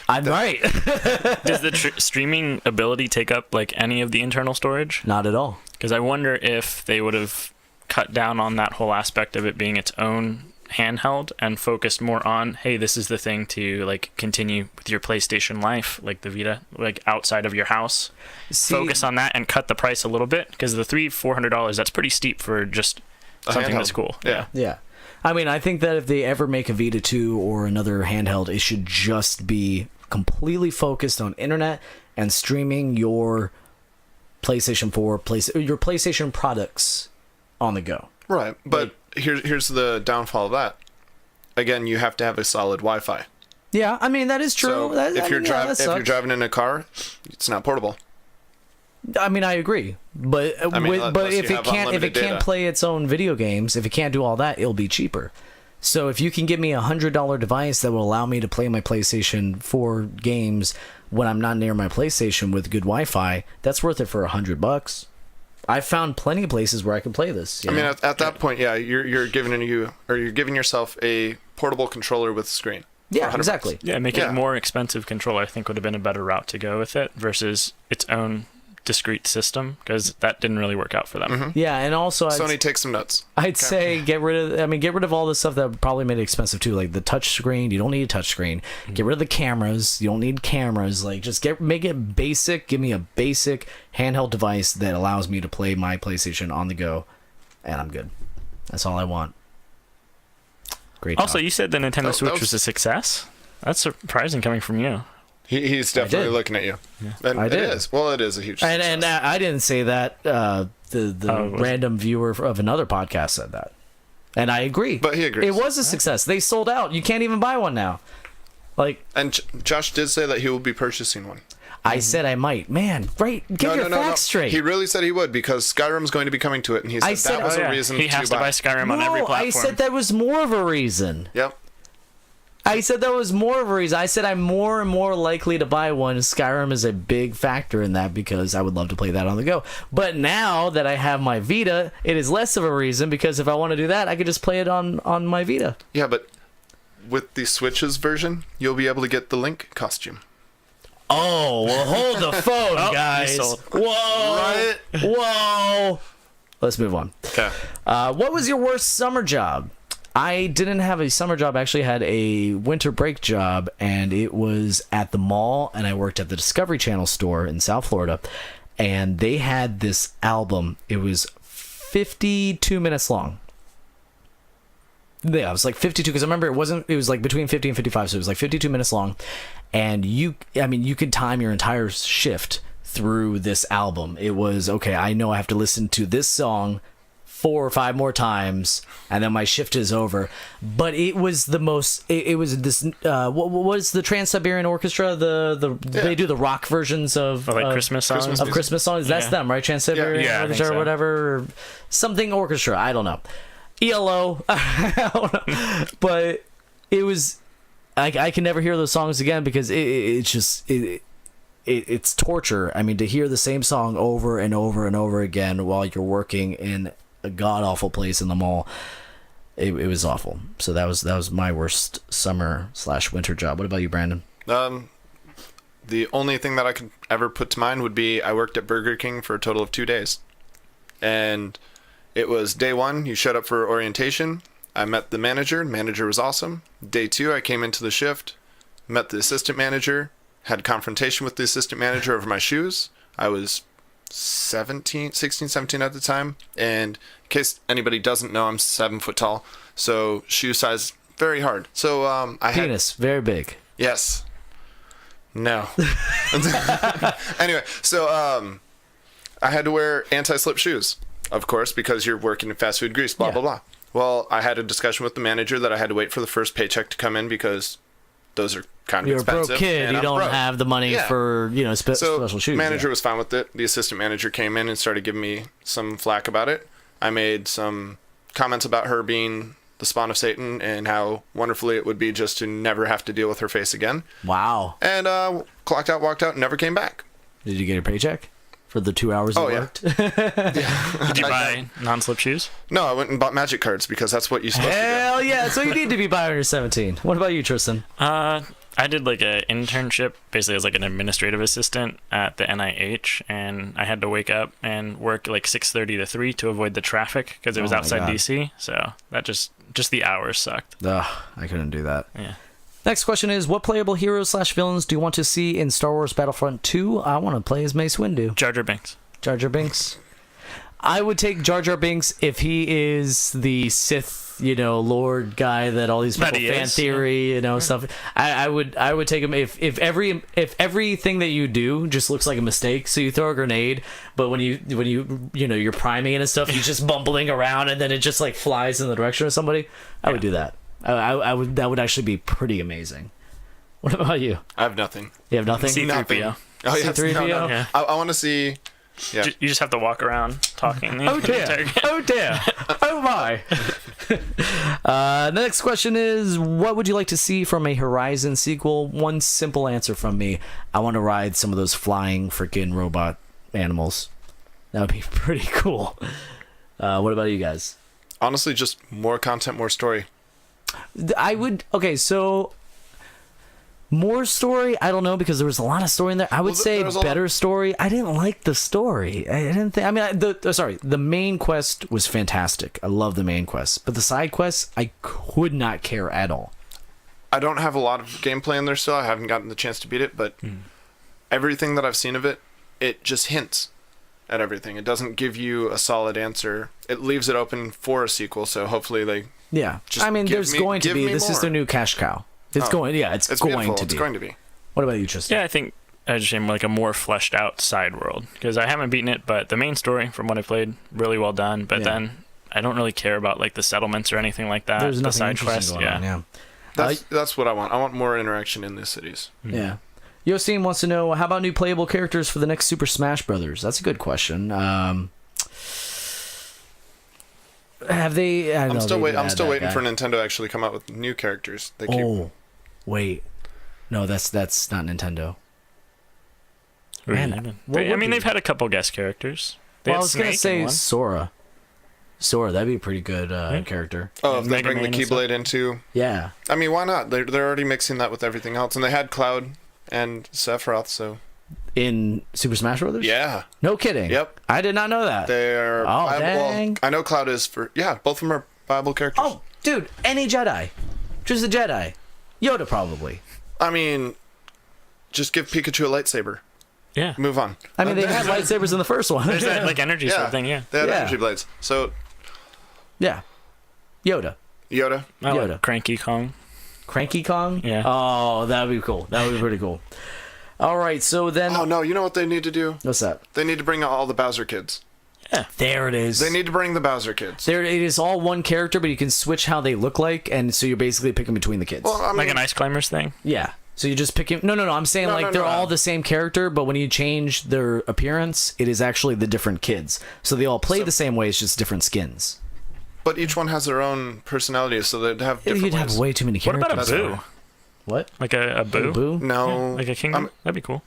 I'm right. Does the streaming ability take up any of the internal storage? Not at all. Because I wonder if they would have cut down on that whole aspect of it being its own handheld and focused more on, hey, this is the thing to continue with your PlayStation life, like the Vita, outside of your house. Focus on that and cut the price a little bit, because the $400, that's pretty steep for just something that's cool. Yeah. I mean, I think that if they ever make a Vita 2 or another handheld, it should just be completely focused on internet and streaming your PlayStation 4, your PlayStation products on the go. Right, but here's the downfall of that. Again, you have to have a solid Wi-Fi. Yeah, I mean, that is true. So if you're driving in a car, it's not portable. I mean, I agree, but if it can't play its own video games, if it can't do all that, it'll be cheaper. So if you can give me $100 device that will allow me to play my PlayStation 4 games when I'm not near my PlayStation with good Wi-Fi, that's worth it for $100. I've found plenty of places where I can play this. I mean, at that point, yeah, you're giving yourself a portable controller with screen. Yeah, exactly. Yeah, make it a more expensive controller, I think, would have been a better route to go with it versus its own discrete system, because that didn't really work out for them. Yeah, and also Sony takes some notes. I'd say get rid of all the stuff that probably made it expensive too, like the touch screen. You don't need a touch screen. Get rid of the cameras. You don't need cameras. Make it basic. Give me a basic handheld device that allows me to play my PlayStation on the go, and I'm good. That's all I want. Great. Also, you said the Nintendo Switch was a success. That's surprising coming from you. He's definitely looking at you. Yeah. And I did. It is. Well, it is a huge success. And I didn't say that. The random viewer of another podcast said that. And I agree. But he agrees. It was a success. They sold out. You can't even buy one now. And Josh did say that he will be purchasing one. I said I might. Man, right. Get your facts straight. He really said he would, because Skyrim's going to be coming to it, and he said that was a reason he has to buy Skyrim on every platform. I said that was more of a reason. Yep. I said that was more of a reason. I said I'm more and more likely to buy one. Skyrim is a big factor in that because I would love to play that on the go. But now that I have my Vita, it is less of a reason because if I want to do that, I could just play it on my Vita. Yeah, but with the Switch's version, you'll be able to get the Link costume. Oh, well, hold the phone, guys. Whoa. Right? Whoa. Let's move on. Okay. What was your worst summer job? I didn't have a summer job. I actually had a winter break job, and it was at the mall, and I worked at the Discovery Channel store in South Florida, and they had this album. It was 52 minutes long. Yeah, it was like 52 because I remember it was like between 50 and 55, so it was like 52 minutes long, and you could time your entire shift through this album. It was, okay, I know I have to listen to this song 4 or 5 more times, and then my shift is over. But it was the most. It was this. What was the Trans-Siberian Orchestra? They do the rock versions of Christmas songs. Of Christmas songs. That's them, right? Trans-Siberian Orchestra or whatever, something orchestra. I don't know. ELO. I don't know. But it was. I can never hear those songs again because it's just. It's torture. I mean, to hear the same song over and over and over again while you're working in a god awful place in the mall, it was awful. So that was my worst summer/winter job. What about you, Brandon? The only thing that I could ever put to mind would be I worked at Burger King for a total of 2 days, and it was day 1. You showed up for orientation. I met the manager. The manager was awesome. Day 2, I came into the shift, met the assistant manager. Had confrontation with the assistant manager over my shoes. I was 16, 17 at the time. And in case anybody doesn't know, I'm 7 foot tall. So shoe size, very hard. So I had... Penis, very big. Yes. No. Anyway, so I had to wear anti-slip shoes, of course, because you're working in fast food grease, blah, blah, blah. Well, I had a discussion with the manager that I had to wait for the first paycheck to come in because those are kind of You're expensive. a broke kid. You don't have the money for special shoes. So manager was fine with it. The assistant manager came in and started giving me some flack about it. I made some comments about her being the spawn of Satan and how wonderfully it would be just to never have to deal with her face again. Wow. And clocked out, walked out, and never came back. Did you get a paycheck for the 2 hours you worked? Did you buy non-slip shoes? No, I went and bought magic cards because that's what you're supposed to do. Hell yeah, that's what you need to be buying when you're 17. What about you, Tristan? I did like an internship, basically as like an administrative assistant at the NIH, and I had to wake up and work like 6:30 to 3 to avoid the traffic because it was outside DC. So that just the hours sucked. Ugh, I couldn't do that. Yeah. Next question is, what playable heroes/villains do you want to see in Star Wars Battlefront 2? I want to play as Mace Windu. Jar Jar Binks. Jar Jar Binks. I would take Jar Jar Binks if he is the Sith, Lord guy that all these people fan theory, stuff. I would take him if everything that you do just looks like a mistake. So you throw a grenade, but when you're priming it and stuff, he's just bumbling around and then it just like flies in the direction of somebody. I would do that. I would. That would actually be pretty amazing. What about you? I have nothing. You have nothing? C-3PO. Oh, yeah, C-3PO? No. Yeah. I want to see... Yeah. You just have to walk around talking. Oh dear! Oh dear! Oh my! Next question is, what would you like to see from a Horizon sequel? One simple answer from me: I want to ride some of those flying freaking robot animals. That would be pretty cool. What about you guys? Honestly, just more content, more story. I would. Okay, so more story. I don't know because there was a lot of story in there. I would say better story. I didn't like the story. I didn't think. I mean, the main quest was fantastic. I love the main quest, but the side quests, I could not care at all. I don't have a lot of gameplay in there still. I haven't gotten the chance to beat it, but everything that I've seen of it, it just hints at everything. It doesn't give you a solid answer. It leaves it open for a sequel, so hopefully they... Yeah. I mean, there's going to be... This is their new cash cow. It's going to be. It's going to be. What about you, Tristan? Yeah, I think I just aim like a more fleshed out side world because I haven't beaten it, but the main story from what I played, really well done. But then I don't really care about like the settlements or anything like that. There's nothing side quest, going on, yeah. That's what I want. I want more interaction in the cities. Yeah. Yostin wants to know, how about new playable characters for the next Super Smash Brothers? That's a good question. Have they? I'm still waiting for Nintendo to actually come out with new characters. They keep Wait. No, that's not Nintendo. Man, what I would mean, be? they've had a couple guest characters. They Well, I had was gonna Snake in say one. Sora. Sora, that'd be a pretty good character. Oh, if they Mega bring the Man and stuff. Keyblade into... Yeah. I mean, why not? They're already mixing that with everything else. And they had Cloud and Sephiroth, so... In Super Smash Brothers? Yeah. No kidding. Yep. I did not know that. They're... Oh, Well, dang. I know Cloud is for... Yeah, both of them are viable characters. Oh, dude, any Jedi. Just a Jedi. Yoda, probably. I mean, just give Pikachu a lightsaber. Yeah. Move on. I mean, they had lightsabers in the first one. There's that like energy sort of thing, yeah. They had Yeah. energy blades. So, Yeah. Yoda. Yoda. I like Yoda. Cranky Kong. Cranky Kong? Yeah. Oh, that would be cool. That would be pretty cool. All right, so then... Oh, no, you know what they need to do? What's that? They need to bring out all the Bowser kids. There it is. They need to bring the Bowser kids. There it is, all one character, but you can switch how they look like, and so you're basically picking between the kids. Well, I mean, Like an Ice Climbers thing. Yeah. So you just pick him. No. I'm saying No, like no, they're no. all the same character, but when you change their appearance, it is actually the different kids. So they all play the same way. It's just different skins. but each one has their own personality, so they'd have different You'd have ways. way too many What characters. about a Boo? What? Like a Boo? Boo? No. Like a kingdom? That'd be cool.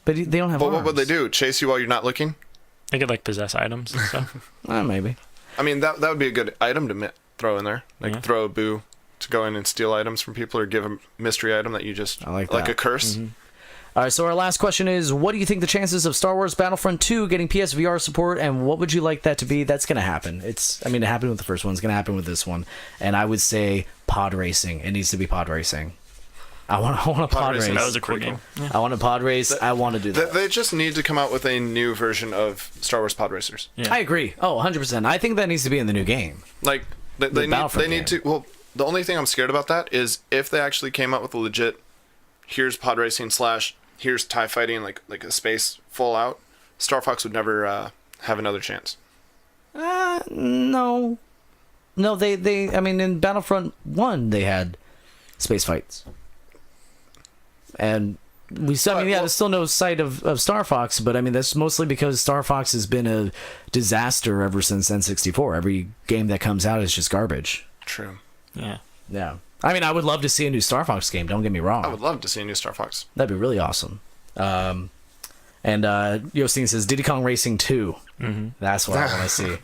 But they don't have. But what would they arms. do? Chase you while you're not looking? They could like possess items and stuff. Maybe. I mean, that would be a good item to throw in there. Like, Yeah. throw a Boo to go in and steal items from people, or give a mystery item that you just... I like Like that. a curse. All right. So our last question is: what do you think the chances of Star Wars Battlefront 2 getting PSVR support, and what would you like that to be? That's going to happen. It happened with the first one. It's going to happen with this one, and I would say pod racing. It needs to be pod racing. I want a pod race. racing, That was a cool Pretty game. cool. Yeah. I want a pod race. I want to do that. They just need to come out with a new version of Star Wars Pod Racers. Yeah. I agree. Oh, 100%. I think that needs to be in the new game. Like, they Battlefront need game. to... Well, the only thing I'm scared about that is if they actually came out with a legit, here's pod racing / here's TIE fighting, like a space full out, Star Fox would never have another chance. No. No, they I mean, in Battlefront 1, they had space fights. And we still, there's still no sight of Star Fox, but I mean, that's mostly because Star Fox has been a disaster ever since N64. Every game that comes out is just garbage. True. Yeah. Yeah. I mean, I would love to see a new Star Fox game, don't get me wrong. I would love to see a new Star Fox. That'd be really awesome. And Yostin says Diddy Kong Racing 2. Mm-hmm. That's what I want to see.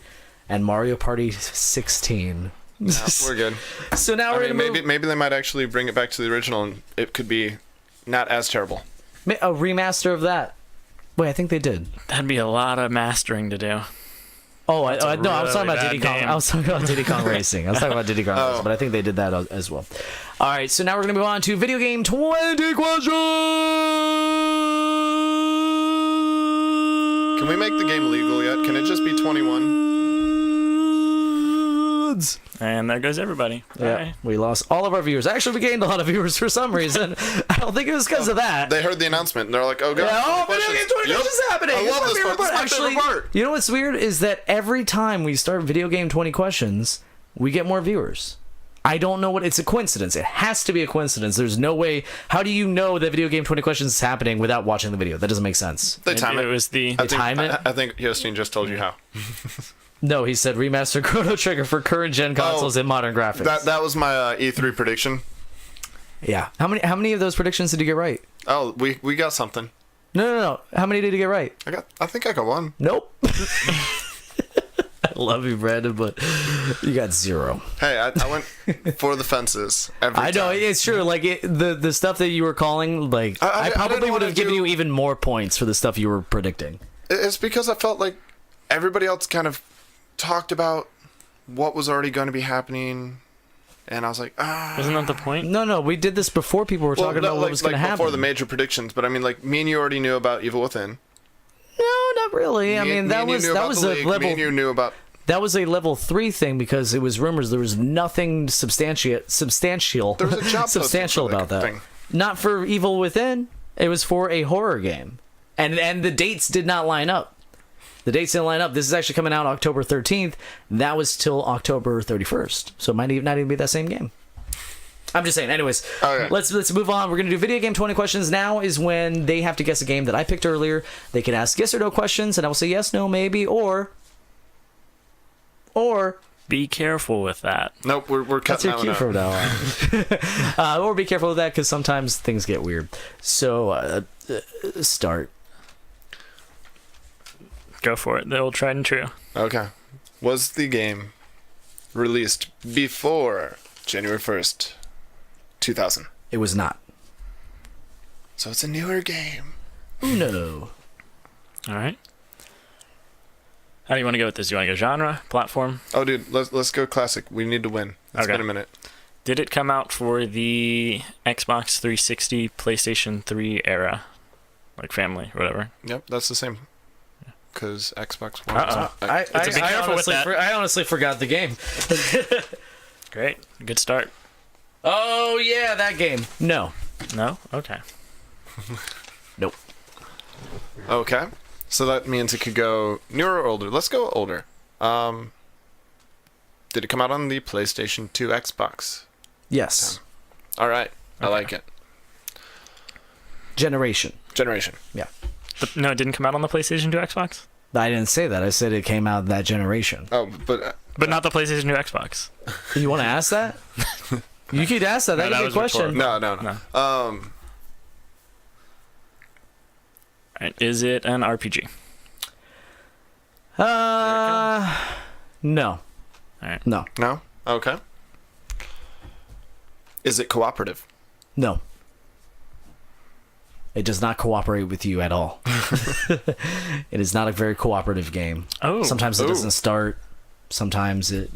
And Mario Party 16. Yeah, we're good. So now we're I mean, going to maybe they might actually bring it back to the original, and it could be not as terrible. a remaster of that. Wait, I think they did. That'd be a lot of mastering to do. Oh, That's a no, I was talking really about Diddy bad Kong. game. I was talking about Diddy Kong Racing. I was talking about Diddy Kong Racing, but I think they did that as well. All right, so now we're going to move on to video game 20 questions. Can we make the game legal yet? Can it just be 21? And there goes everybody. Yeah, Bye. we lost all of our viewers. Actually, we gained a lot of viewers for some reason. I don't think it was because of that. They heard the announcement, and they're like, oh, God. Yeah, oh, 20 video game questions. 20 questions is happening. I It's love my this favorite part. This is my favorite part. You know what's weird is that every time we start video game 20 questions, we get more viewers. I don't know what it's a coincidence. It has to be a coincidence. There's no way. How do you know that video game 20 questions is happening without watching the video? That doesn't make sense. They Maybe time it it. was the time it? I think Yostin just told you how. No, he said remaster Chrono Trigger for current gen consoles and modern graphics. That was my E3 prediction. Yeah. How many of those predictions did you get right? Oh, we got something. No. How many did you get right? I think I got one. Nope. I love you, Brandon, but you got 0. Hey, I went for the fences every I know time. it's true. Like the stuff that you were calling, like I I probably didn't would have wanna given do- you even more points for the stuff you were predicting. It's because I felt like everybody else kind of talked about what was already going to be happening, and I was like, Wasn't that the point? No, we did this before people were talking about what was going to happen. before the major predictions. But I mean, like, me and you already knew about Evil Within. No, not really. I mean, that was a level. That was a level 3 thing because it was rumors. There was nothing substantial. There was a job posting substantial for about that. thing. Not for Evil Within. It was for a horror game, and the dates did not line up. The dates didn't line up. This is actually coming out October 13th. That was till October 31st. So it might not even be that same game. I'm just saying. Anyways, Okay. let's move on. We're going to do video game 20 questions. Now is when they have to guess a game that I picked earlier. They can ask yes or no questions, and I will say yes, no, maybe, or Be careful with that. Nope, we're That's cutting your that cue one from out. now on. Or be careful with that because sometimes things get weird. So, start. Go for it. The old tried and true. Okay. Was the game released before January 1st, 2000? It was not. So it's a newer game. Uno. All right. How do you want to go with this? Do you want to go genre, platform? Oh, dude, let's go classic. We need to win. It's Okay. been a minute. Did it come out for the Xbox 360, PlayStation 3 era? Like family, or whatever? Yep, that's the same. Because Xbox One. Uh-oh. I be careful with that. I honestly forgot the game. Great. Good start. Oh, yeah, that game. No. No? Okay. Nope. Okay. So that means it could go newer or older. Let's go older. Did it come out on the PlayStation 2 Xbox? Yes. All right. I Okay. like it. Generation. Generation. Yeah. No, it didn't come out on the PlayStation 2 Xbox? I didn't say that. I said it came out that generation. Oh, but But not the PlayStation 2 Xbox. You want to ask that? You could ask that. That'd No, be that a was question. no. No. All right. Is it an RPG? No. All right. No. No? Okay. Is it cooperative? No. It does not cooperate with you at all. It is not a very cooperative game. Oh. Sometimes it Ooh. doesn't start. Sometimes it,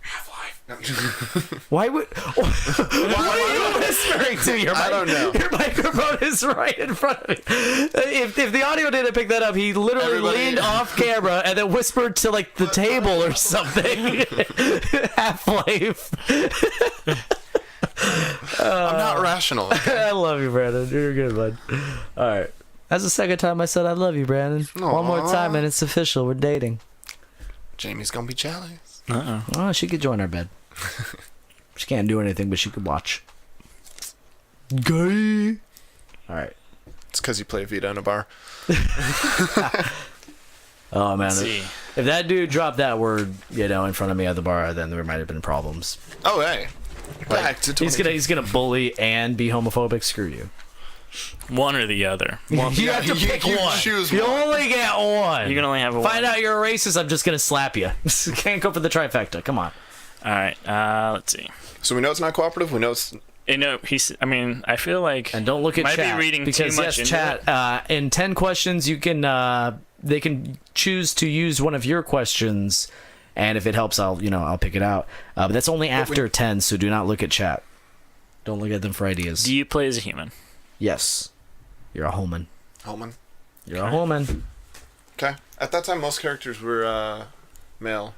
Half-Life. Why would? Why are you whispering to me? I don't know. Your microphone is right in front of me. If the audio didn't pick that up, he literally Everybody- leaned off camera and then whispered to like the table or something. Half-Life. I'm not rational. I love you, Brandon. You're good, bud. All right. That's the second time I said I love you, Brandon. One more Aw. time and it's official. We're dating. Jamie's gonna be jealous. Uh-oh. Oh, she could join our bed. She can't do anything, but she could watch. Gay. All right. It's because you play Vita in a bar. Oh man, Let's see. if that dude dropped that word, in front of me at the bar, then there might have been problems. Oh, hey. Back to He's gonna bully and be homophobic. Screw you. One or the other. You have to you- pick you one. choose You one. only get one. You can only have one. Find out you're a racist. I'm just gonna slap you. Can't go for the trifecta. Come on. All right. Let's see. So we know it's not cooperative. We know it's... I feel like... And don't look at might chat. be reading because too much yes, into chat. In 10 questions, you can they can choose to use one of your questions, and if it helps, I'll pick it out. But that's only after 10, so do not look at chat. Don't look at them for ideas. Do you play as a human? Yes, you're a homan. Holman. You're a homan. Okay. At that time, most characters were male.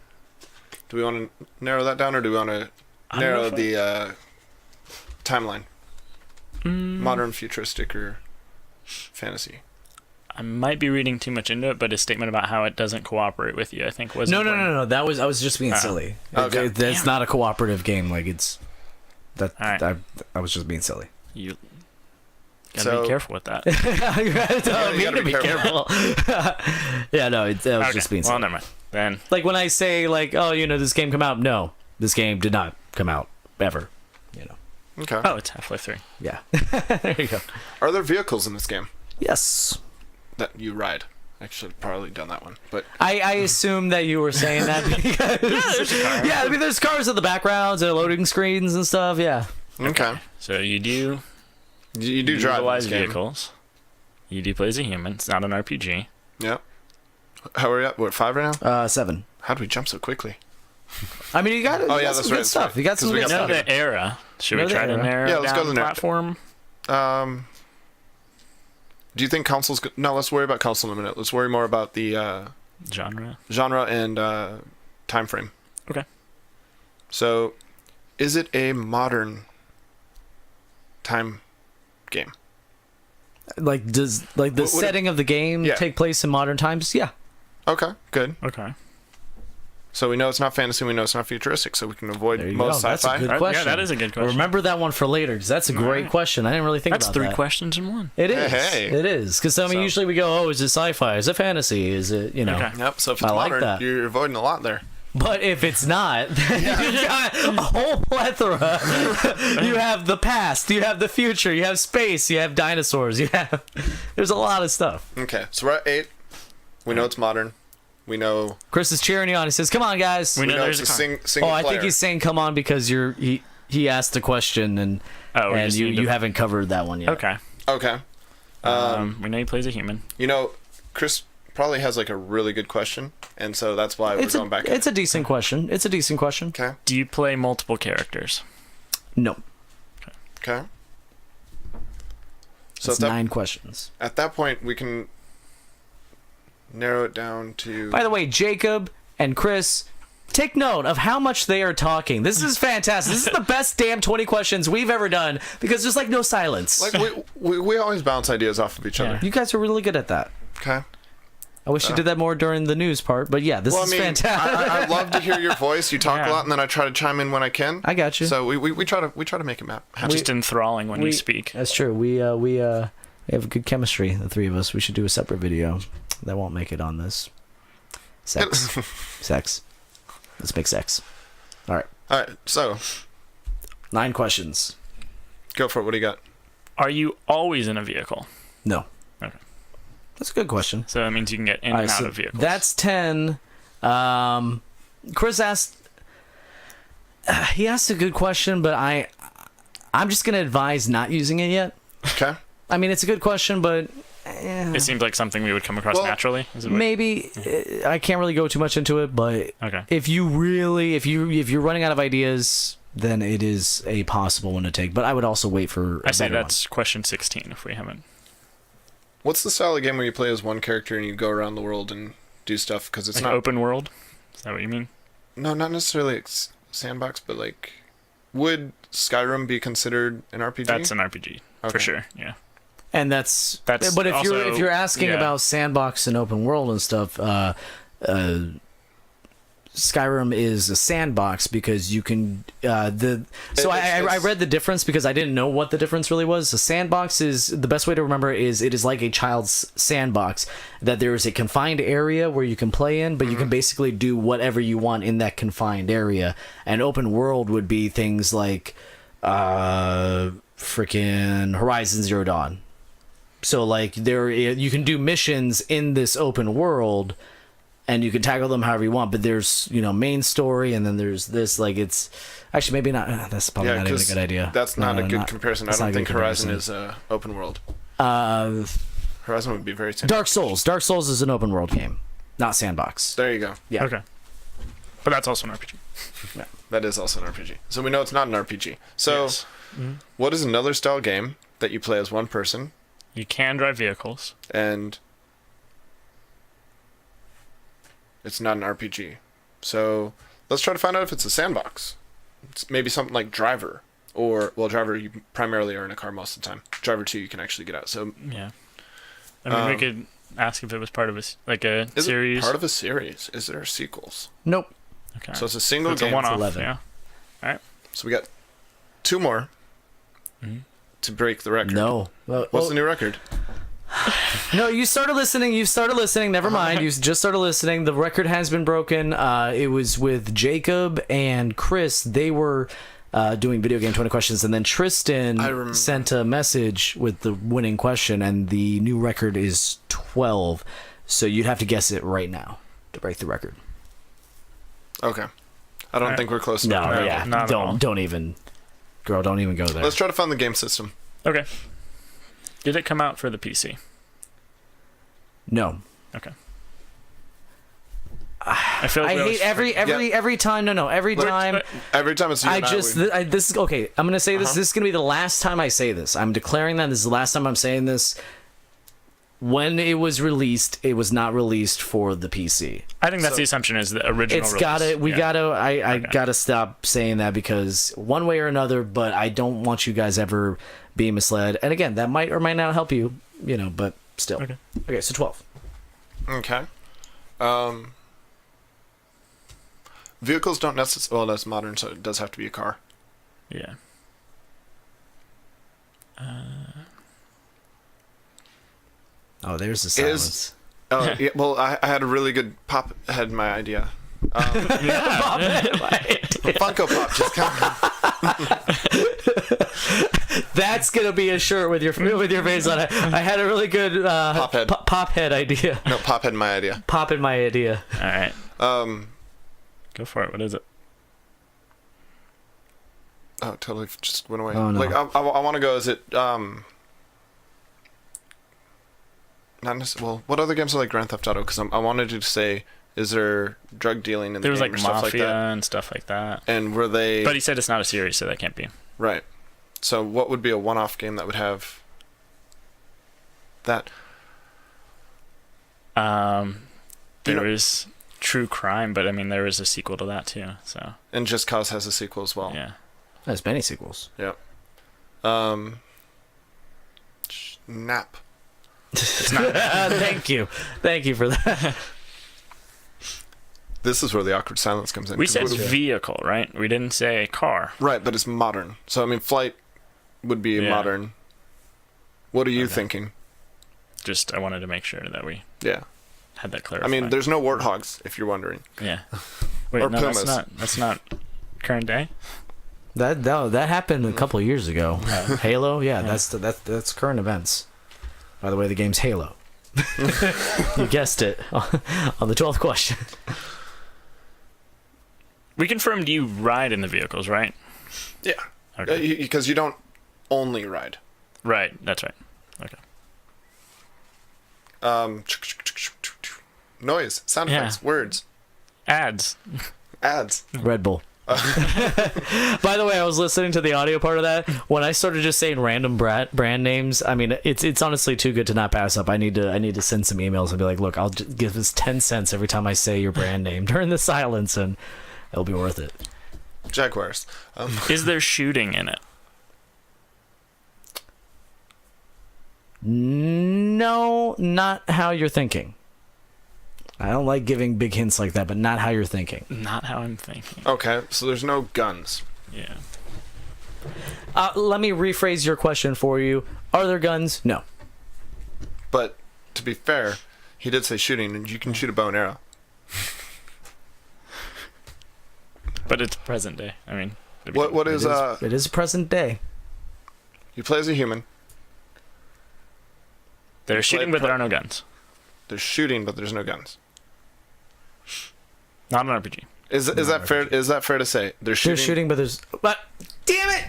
Do we want to narrow that down, or do we want to narrow the timeline? Modern, futuristic, or fantasy? I might be reading too much into it, but a statement about how it doesn't cooperate with you, I think, was important. No. That was I was just being silly. Okay. That's not a cooperative game. Like it's that. All right. I was just being silly. You gotta So- be careful with that. You gotta be be careful. Yeah, no, I was just being silly. Well, never mind. Then Like when I say like, oh, this game come out. No, this game did not come out ever. Okay. it's Half-Life 3. Yeah. There you go. Are there vehicles in this game Yes. that you ride? I should have probably done that one, but I assume that you were saying that because there's a car. yeah, I mean there's cars in the backgrounds and loading screens and stuff. Yeah. okay. So you do You do drive in utilize this game. vehicles. You do play as a human. It's not an RPG. Yep. How are we at? What, 5 right now? 7. How do we jump so quickly? I mean, you got Oh, yeah, some that's good right, stuff. that's You got right. some 'Cause we good got stuff. Know the era. Should we Know the try to era. narrow Yeah, let's down go to the platform? Do you think consoles... No, let's worry about console in a minute. Let's worry more about the Genre. genre and time frame. Okay. So, is it a modern time game? Like does the Would it- setting of the game Yeah. take place in modern times? Yeah. Okay, good. Okay. So we know it's not fantasy, we know it's not futuristic, so we can avoid There you most go. That's sci-fi. a good Yeah, question. that is a good question. Remember that one for later because that's a great right. question. I didn't really think That's about 3 that. questions in one. It is. Hey. It is because I mean So- usually we go, oh, is it sci-fi? Is it fantasy? Is it Okay. Yep, so if it's I like modern, that. you're avoiding a lot there. But if it's not, then you've got a whole plethora. You have the past, you have the future, you have space, you have dinosaurs, there's a lot of stuff. Okay, so we're at 8. We know it's modern. We know. Chris is cheering you on. He says, "Come on, guys." We We know know there's it's a a single I player. think he's saying, "Come on," because he asked a question and we're just you haven't covered that one yet. Okay. Okay. We know he plays a human. You know, Chris probably has like a really good question, and so that's why we're going back. It's a decent question. It's a decent question. Okay. Do you play multiple characters? No. Okay. So It's 9 questions. at that point, we can narrow it down to. By the way, Jacob and Chris, take note of how much they are talking. This is fantastic. This is the best damn 20 questions we've ever done because there's like no silence. Like we always bounce ideas off of each other. You guys are really good at that. Okay. I wish you did that more during the news part, but yeah, this is fantastic. I love to hear your voice. You talk a lot, and then I try to chime in when I can. I got you. So we try to make it happen. Just enthralling when you speak. That's true. We have good chemistry, the three of us. We should do a separate video that won't make it on this. Sex. Sex. Let's make sex. All right. All right. So 9 questions. go for it. What do you got? Are you always in a vehicle? No. Okay. That's a good question. So that means you can get in All and right, out so of vehicles. that's 10. Chris asked. He asked a good question, but I'm just gonna advise not using it yet. Okay. I mean, it's a good question, but It seems like something we would come across Well, naturally. Is it what- maybe I can't really go too much into it. But Okay. if you're running out of ideas, then it is a possible one to take. But I would also wait for. I say better one. that's question 16 if we haven't. What's the style of game where you play as one character and you go around the world and do stuff? Because it's Like not open world? Is that what you mean? No, not necessarily like sandbox, but like, would Skyrim be considered an RPG? That's an RPG for Okay. sure. Yeah. And that's That's but if also- you're asking yeah. about sandbox and open world and stuff, Skyrim is a sandbox because you can I read the difference because I didn't know what the difference really was. A sandbox is the best way to remember it is like a child's sandbox, that there is a confined area where you can play in, but you can basically do whatever you want in that confined area. And open world would be things like freaking Horizon Zero Dawn. So like you can do missions in this open world and you can tackle them however you want, but there's, main story and then there's this, like, it's actually maybe not, that's probably not even a good idea. That's not No, a good comparison. I that's not don't a think good Horizon comparison. is open world. Horizon Would be very similar. Dark Souls is an open world game, not sandbox. There you go. Yeah. Okay. But that's also an RPG. That is also an RPG. So we know it's not an RPG. So Yes. what is another style game that you play as one person You can drive vehicles. and it's not an RPG? So let's try to find out if it's a sandbox. It's maybe something like Driver. Or, well, Driver, you primarily are in a car most of the time. Driver 2, you can actually get out. So Yeah. I mean, we could ask if it was part of a is series. it part of a series? Is there sequels? Nope. Okay. So it's a single It's game. a one-off. 11. Yeah. So we got 2 more to break the record. No. What's the new record? No, you started listening. Never mind. You just started listening. The record has been broken. It was with Jacob and Chris. They were doing video game 20 questions, and then Tristan sent a message with the winning question, and the new record is 12. So you'd have to guess it right now to break the record. Okay. I don't think we're close enough. No, No, yeah. not at all. Don't even go there. Let's try to find the game system. Okay. Did it come out for the PC? No. Okay. I feel like I we hate always every time. No, every time. Every time it's you and This is okay. I'm gonna say this. This is gonna be the last time I say this. I'm declaring that this is the last time I'm saying this. When it was released, it was not released for the PC. I think that's the assumption is the original It's release. gotta. We Yeah. gotta. I gotta stop saying that because one way or another. But I don't want you guys ever being misled. And again, that might or might not help you. But still. Okay. Okay. So 12. Okay. Vehicles don't necessarily... Well, that's modern, so it does have to be a car. Yeah. Oh, there's the silence. Oh, yeah, well, I had a really good pop ahead in my idea. Funko Pop just That's gonna be a shirt with your face on it. I had a really good Pop head. pop head idea. No, Pop had my idea. Pop in my idea. All right. Go for it. What is it? Oh, totally just went away. Oh, no. Like I want to go. Is it not necessarily? Well, what other games are like Grand Theft Auto? Because I wanted to say, is there drug dealing in the There was game like or stuff Mafia like that? and stuff like that. And were they? But he said it's not a series, so that can't be. Right. So what would be a one-off game that would have that? There was True Crime, but I mean there was a sequel to that too. So And Just Cause has a sequel as well. yeah. There's many sequels. Yep. Nap. Thank you for that. This is where the awkward silence comes in. We 'cause said what- vehicle, right? We didn't say car. right, but it's modern. So I mean, flight would be Yeah. modern. What are you Okay. thinking? Just I wanted to make sure that we Yeah. had that I clarified. mean, there's no warthogs, if you're wondering. yeah. Wait, or no, Pumas. that's not current day. That happened a couple of years ago. Halo, yeah, that's current events. By the way, the game's Halo. You guessed it on the 12th question. We confirmed you ride in the vehicles, right? Yeah. Okay. Because you don't only ride. Right. That's right. Okay. Noise, sound Yeah. effects, words, Ads. ads. Red Bull. By the way, I was listening to the audio part of that. When I started just saying random brand names, I mean, it's honestly too good to not pass up. I need to send some emails and be like, look, I'll just give this 10 cents every time I say your brand name during the silence, and it'll be worth it. Jaguars. Is there shooting in it? No, not how you're thinking. I don't like giving big hints like that, but not how you're thinking. Not how I'm thinking. Okay, so there's no guns. Yeah. Let me rephrase your question for you. Are there guns? No. But to be fair, he did say shooting, and you can shoot a bow and arrow. But it's present day. I mean, What is It is present day. you play as a human. There's shooting, but there are no guns. There's shooting, but there's no guns. Not an RPG. Is that fair? Is that fair to say? There's shooting. There's shooting, but there's... But, damn it!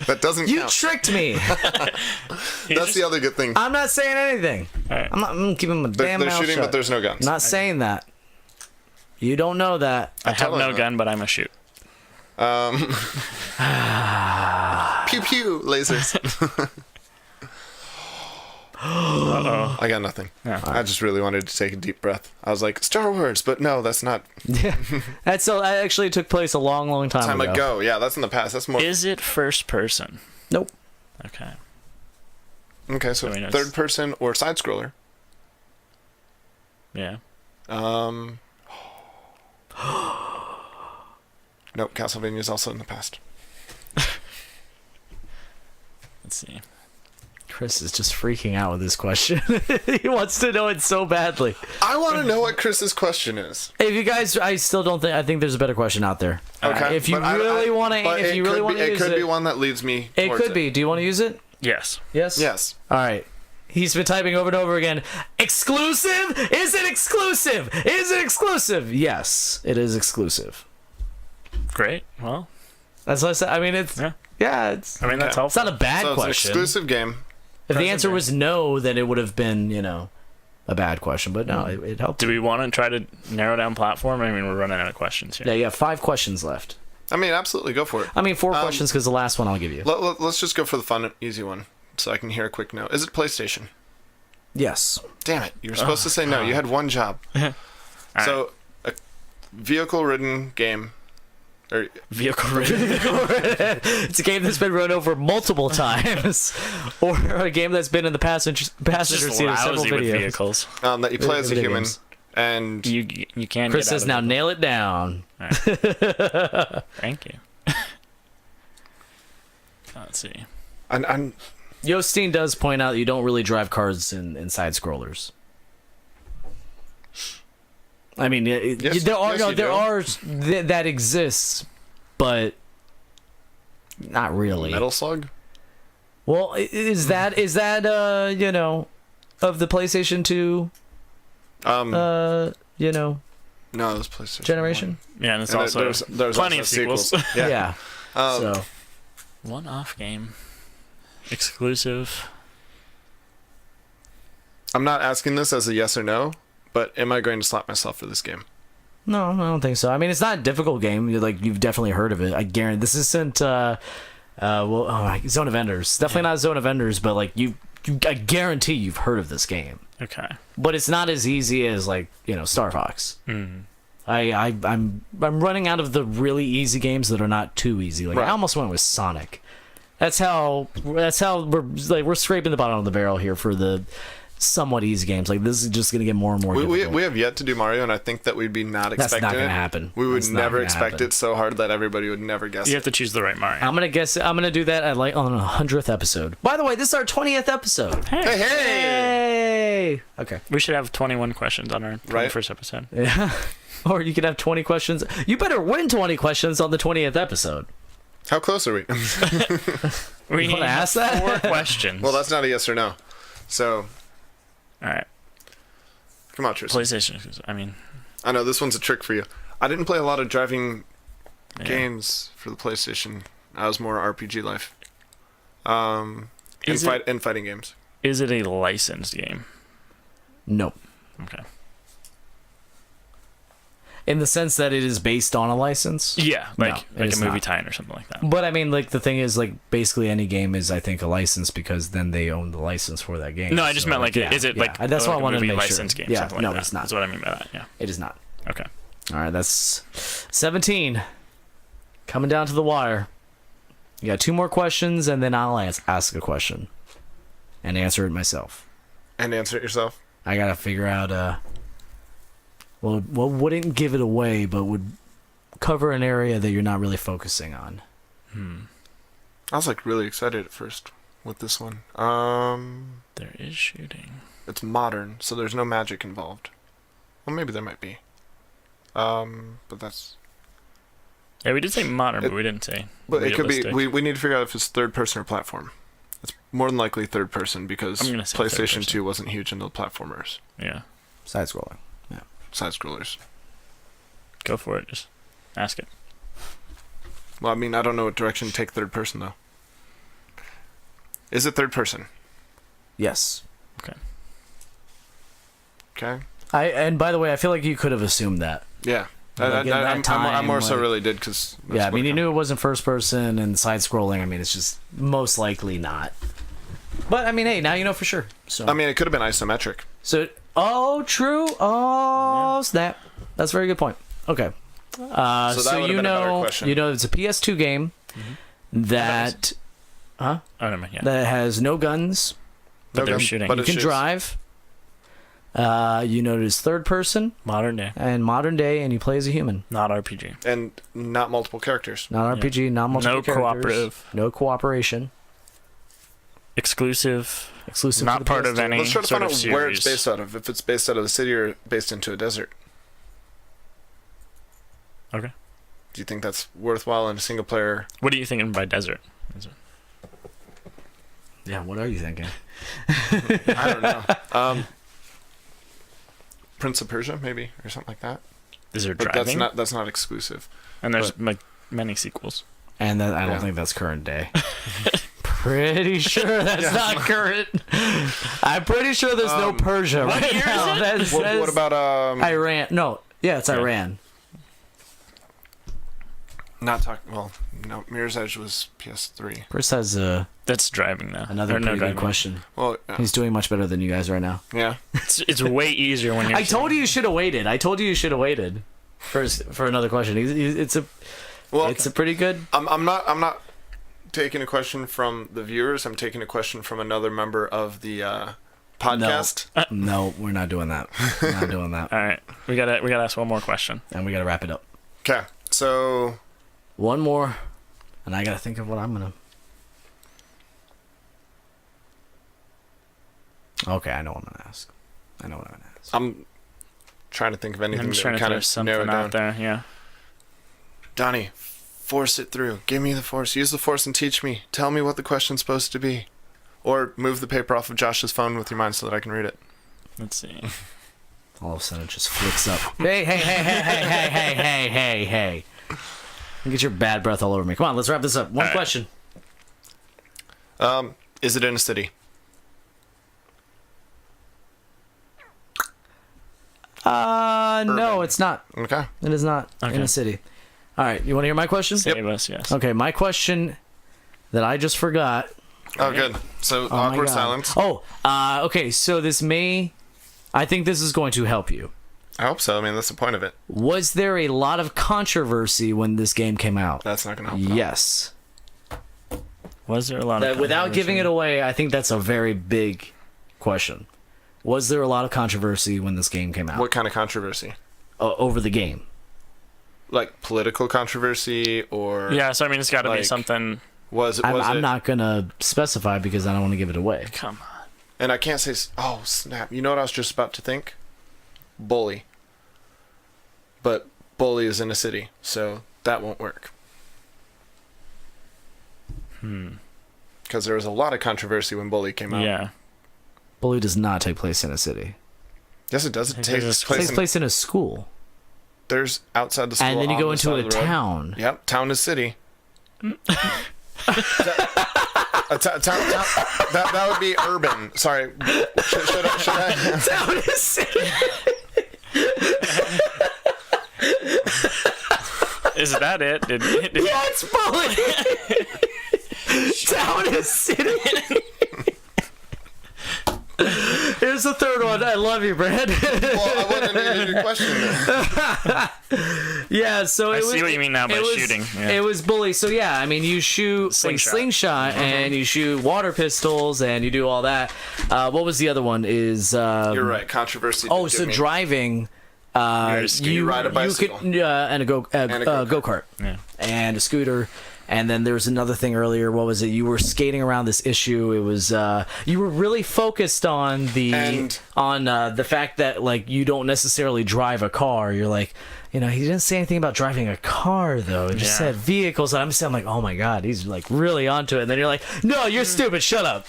That doesn't You count. tricked me! That's the other good thing. I'm not saying anything. All right. I'm keeping my damn There's mouth shooting, shut. but there's no guns. I'm not saying that. You don't know that. I have totally no not. gun, but I'm a shoot. Pew pew lasers. Uh-oh. I got nothing. Yeah. I just really wanted to take a deep breath. I was like, Star Wars, but no, that's not Yeah. That actually took place a long time time ago. ago. Yeah, that's in the past. That's more. Is it first person? Nope. Okay. Okay, so I mean, it's- third person or side scroller. Yeah. Nope, Castlevania is also in the past. Let's see. Chris is just freaking out with this question. He wants to know it so badly. I want to know what Chris's question is. If you guys, I still don't think. I think there's a better question out there. Okay, If you but really want to, but if you really want to it use could it, be one that leads me. it towards could be. Do you want to use it? Yes. Yes. Yes. All right. He's been typing over and over again. Exclusive? Is it exclusive? Is it exclusive? Yes, it is exclusive. Great. Well, That's what I said. I mean, it's yeah. It's I mean, that's Okay. it's helpful. not a bad So it's an question. exclusive game. If the present answer day. was no, then it would have been, a bad question. But no, it helped. Do we want to try to narrow down platform? I mean, we're running out of questions here. Yeah, you have 5 questions left. I mean, absolutely, go for it. I mean, 4 questions because the last one I'll give you. Let's just go for the fun, easy one, so I can hear a quick no. Is it PlayStation? Yes. Damn it! You were supposed to say no. You had one job. So, a vehicle-ridden game, or Vehicle ridden. It's a game that's been run over multiple times, or a game that's been in the passenger Just seat of several lousy with videos. vehicles. that you play as a Video human, games. and You can. Chris get says out now of nail it down. it. Thank you. Let's see. and Yosteen does point out that you don't really drive cars in side scrollers. I mean, Yes, there are yes, you that exists, but not really. Metal Slug? Well, is that you know, of the PlayStation 2 you know, No, it was PlayStation generation? Yeah, and it's And also there's plenty also of sequels. Yeah. So One-off game. Exclusive. I'm not asking this as a yes or no, but am I going to slap myself for this game? no, I don't think so. I mean, it's not a difficult game. Like, you've definitely heard of it. I guarantee this isn't Zone of Enders. Definitely not Zone of Enders, but like I guarantee you've heard of this game. Okay. But it's not as easy as, like, you know, Star Fox. Mm. I'm running out of the really easy games that are not too easy. Like, Right. I almost went with Sonic. That's how we're scraping the bottom of the barrel here for the somewhat easy games. Like, this is just gonna get more and more difficult. We have yet to do Mario, and I think that we'd be not That's expecting not gonna it. happen. We would That's not never gonna expect happen. it so hard that everybody would never guess You it. have to choose the right Mario. I'm gonna do that at like on a 100th episode. By the way, this is our 20th episode. Hey! Hey! Okay. We should have 21 questions on our 21st episode. Yeah. Or you could have 20 questions. You better win 20 questions on the 20th episode. How close are we? We wanna need ask that? 4 questions. Well, that's not a yes or no. So, All right. come on, Tristan. PlayStation. I mean, I know this one's a trick for you. I didn't play a lot of driving yeah. games for the PlayStation. I was more RPG life. Is And fighting games. Is it a licensed game? Nope. Okay. In the sense that it is based on a license. Yeah, No, like it is a movie not. tie-in or something like that. But I mean, like, the thing is, like, basically any game is, I think, a license because then they own the license for that game. No, I just meant like, yeah, is it yeah. like That's like what I a wanted to movie make licensed sure. game? Yeah, Something like no, that. it's not. That's what I mean by that. Yeah. It is not. Okay. All right, that's 17. Coming down to the wire. You got 2 more questions, and then I'll ask a question and answer it myself. And answer it yourself. I gotta figure out what wouldn't give it away, but would cover an area that you're not really focusing on. I was like really excited at first with this one. There is shooting. It's modern, so there's no magic involved. Well, maybe there might be. But that's. Yeah, we did say modern, but we didn't say. But it could be. realistic. We need to figure out if it's third person or platform. It's more than likely third person because I'm gonna say third PlayStation person. 2 wasn't huge into the platformers, Yeah. Side scrolling. side scrollers. Go for it. Just ask it. Well, I mean, I don't know what direction to take third person though. Is it third person? Yes. Okay. And by the way, I feel like you could have assumed that. Yeah. Like, in that I time, more so like- really did because. Yeah, I mean, you knew it wasn't first person and side scrolling. I mean, it's just most likely not. But I mean, hey, now you know for sure. So I mean, it could have been isometric. oh, true. Oh, snap. That's a very good point. Okay. So that So would've you been a better know, question. it's a PS2 game that Oh, never mind. Yeah. that has no guns. But they're Okay, shooting. but You it can shoots. drive. You know, it is third person Modern day. and modern day, and you play as a human. Not RPG. And not multiple characters. Not RPG, not multiple No characters. cooperative. No cooperation. Exclusive. Exclusive. Not to the part of PS2. any Let's try to sort find of out series. where it's based out of. If it's based out of the city or based into a desert. Okay. Do you think that's worthwhile in a single player? What are you thinking by desert? Is it- Yeah, what are you thinking? I don't know. Prince of Persia, maybe, or something like that. Is there But driving? that's not exclusive. And there's like many sequels. And that, I don't Yeah. think that's current day. Pretty sure that's not current. I'm pretty sure there's no Persia what right year is now. it? That's, What about Iran? No, yeah, it's Yeah. Iran. not talking? Well, no. Mirror's Edge was PS3. Chris has That's driving though. another Or no pretty good driving. question. Well, He's doing much better than you guys right now. yeah. It's way easier when you're. I told you should have waited. For another question. It's a pretty good. I'm not taking a question from the viewers. I'm taking a question from another member of the podcast. No, we're not doing that. We're not doing that. All right, we gotta ask one more question. And we gotta wrap it up. Okay, so One more, and I gotta think of what I'm gonna. Okay, I know what I'm gonna ask. trying to think of anything I'm just that trying would to kind throw of something narrow it down. out there. Yeah. Donnie, force it through. Give me the force. Use the force and teach me. Tell me what the question's supposed to be. Or move the paper off of Josh's phone with your mind so that I can read it. Let's see. All of a sudden, it just flicks up. Hey, hey, hey, hey, hey, hey, hey, hey, hey, hey. Get your bad breath all over me. Come on, let's wrap this up. One All right. question. Is it in a city? No, it's not. Okay. It is not in Okay. a city. All right, you want to hear my question? Save us, yes. Okay, my question that I just forgot. Oh, good. So, Oh my awkward God. silence. Oh, okay, so I think this is going to help you. I hope so. I mean, that's the point of it. Was there a lot of controversy when this game came out? That's not going to help at all. Yes. Was there a lot of Without giving it away, I think that's a very big question. Was there a lot of controversy when this game came out? What kind of controversy? Over the game? Like political controversy or... Yeah, so I mean, it's got to be like- something. I'm not going to specify because I don't want to give it away. Come on. And I can't say... Oh, snap. You know what I was just about to think? Bully. But Bully is in a city, so that won't work. Because there was a lot of controversy when Bully came out. Yeah. Bully does not take place in a city. Yes, it does. It It takes takes It place takes in... place in a school. There's outside the school. And then you on go the into side a of the road. town. Yep, town is city. That would be urban. Sorry. Should I? Town is city. Is that it? Yeah, it's Bully. Town is city. Here's the third one. I love you, Brad. Well, I wasn't answering your question then. Yeah, so I see what you mean now by shooting. Yeah. It was Bully. So yeah, I mean, you shoot slingshot and you shoot water pistols and you do all that. What was the other one? You're right. Controversy. Oh, did so give me- driving. You ride a bicycle. And a go-kart. go-kart. Yeah. And a scooter. And then there was another thing earlier. What was it? You were skating around this issue. It was you were really focused on the fact that like you don't necessarily drive a car. You're like, he didn't say anything about driving a car though. It just said vehicles. And I'm like, oh my god, he's like really onto it. And then you're like, no, you're stupid. Shut up.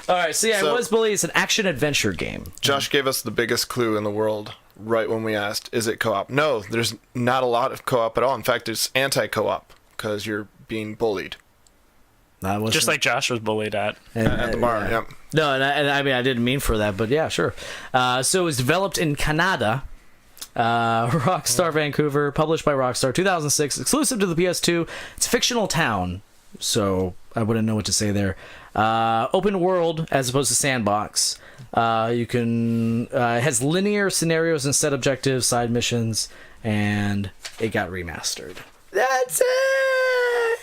All right, so yeah, it was Bully. It's an action adventure game. Josh gave us the biggest clue in the world right when we asked, is it co-op? No, there's not a lot of co-op at all. In fact, it's anti-co-op because you're being bullied. That was Just like Josh was bullied at. At the bar, yep. No, and I mean, I didn't mean for that, but yeah, sure. So it was developed in Canada. Rockstar Vancouver, published by Rockstar, 2006, exclusive to the PS2. It's a fictional town, so I wouldn't know what to say there. Open world as opposed to sandbox. You can it has linear scenarios and set objectives, side missions, and it got remastered. That's it.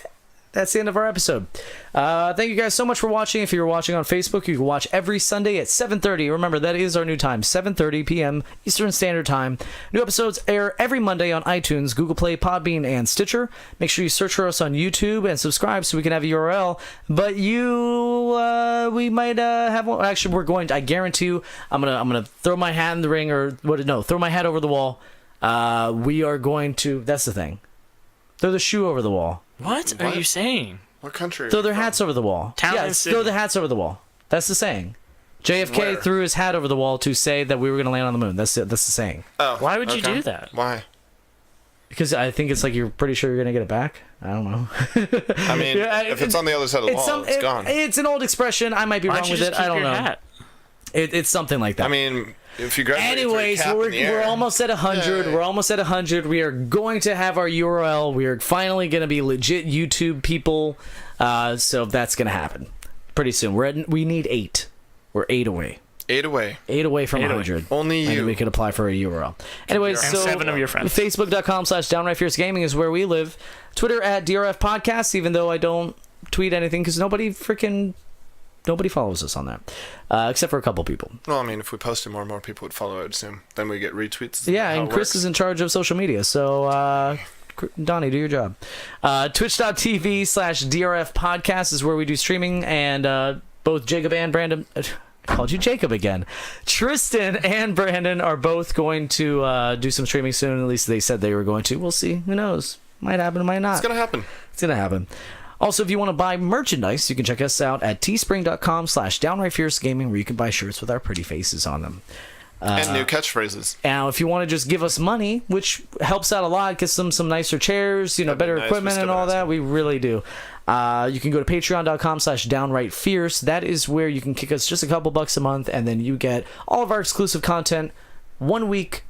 That's the end of our episode. Thank you guys so much for watching. If you're watching on Facebook, you can watch every Sunday at 7:30. Remember, that is our new time, 7:30 p.m. Eastern Standard Time. New episodes air every Monday on iTunes, Google Play, Podbean, and Stitcher. Make sure you search for us on YouTube and subscribe so we can have a URL. But we might have one. Actually, we're going to, I guarantee you, I'm gonna throw my hat in the ring, or what? No, throw my hat over the wall. We are going to. That's the thing. Throw the shoe over the wall. What are you saying? What country? Throw their hats over the wall. Town yeah, and city. throw the hats over the wall. That's the saying. JFK Where? threw his hat over the wall to say that we were going to land on the moon. That's it. That's the saying. Oh, Why would you okay. do that? Why? Because I think it's like you're pretty sure you're going to get it back. I don't know. I mean, if it's on the other side of the wall, it's gone. It's an old expression. I might be Why wrong don't you with just it. keep I don't your know. hat? It's something like that. I mean, if you graduate, Anyways, we're almost at 100. Yay. We're almost at 100. We are going to have our URL. We are finally going to be legit YouTube people. So that's going to happen pretty soon. We need 8. We're 8 away. 8 away. 8 away from 8 away. 100. Only And you. we could apply for a URL. Anyways, And so 7 of your friends. Facebook.com/DownrightFierceGaming is where we live. Twitter at DRF Podcast, even though I don't tweet anything because nobody follows us on that, except for a couple people. Well, I mean, if we posted more and more people would follow, I would assume. Then we get retweets. Yeah, and Chris is in charge of social media, so Donnie, do your job. Twitch.tv/DRF Podcast is where we do streaming, and both Jacob and Brandon... I called you Jacob again. Tristan and Brandon are both going to do some streaming soon. At least they said they were going to. We'll see. Who knows? Might happen, might not. It's going to happen. It's going to happen. Also, if you want to buy merchandise, you can check us out at teespring.com/downrightfiercegaming, where you can buy shirts with our pretty faces on them. And new catchphrases. Now, if you want to just give us money, which helps out a lot, get some nicer chairs, better nice. equipment and all that, we really do. You can go to patreon.com/downrightfierce. That is where you can kick us just a couple bucks a month, and then you get all of our exclusive content 1 week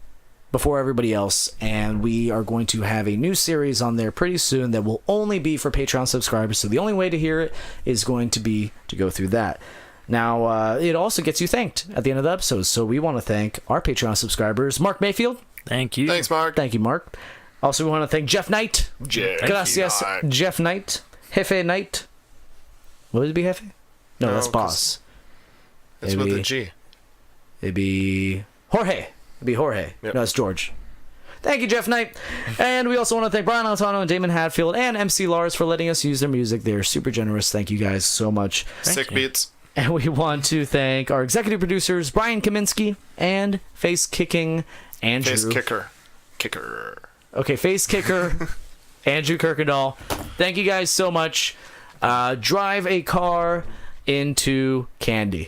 before everybody else, and we are going to have a new series on there pretty soon that will only be for Patreon subscribers, so the only way to hear it is going to be to go through that. Now, it also gets you thanked at the end of the episode, so we want to thank our Patreon subscribers, Mark Mayfield. Thank you. Thanks, Mark. Thank you, Mark. Also, we want to thank Jeff Knight. Gracias, Jeff Knight. Jefe Knight. Would it be Jefe? No, that's boss. It's with a G. It'd be Jorge. It'd be Jorge. Yep. No, it's George. Thank you, Jeff Knight. And we also want to thank Brian Altano and Damon Hadfield and MC Lars for letting us use their music. They're super generous. Thank you guys so much. Sick beats. And we want to thank our executive producers, Brian Kaminsky and Face Kicking Andrew. Face kicker. Okay, Face Kicker Andrew Kirkendall. Thank you guys so much. Drive a car into candy.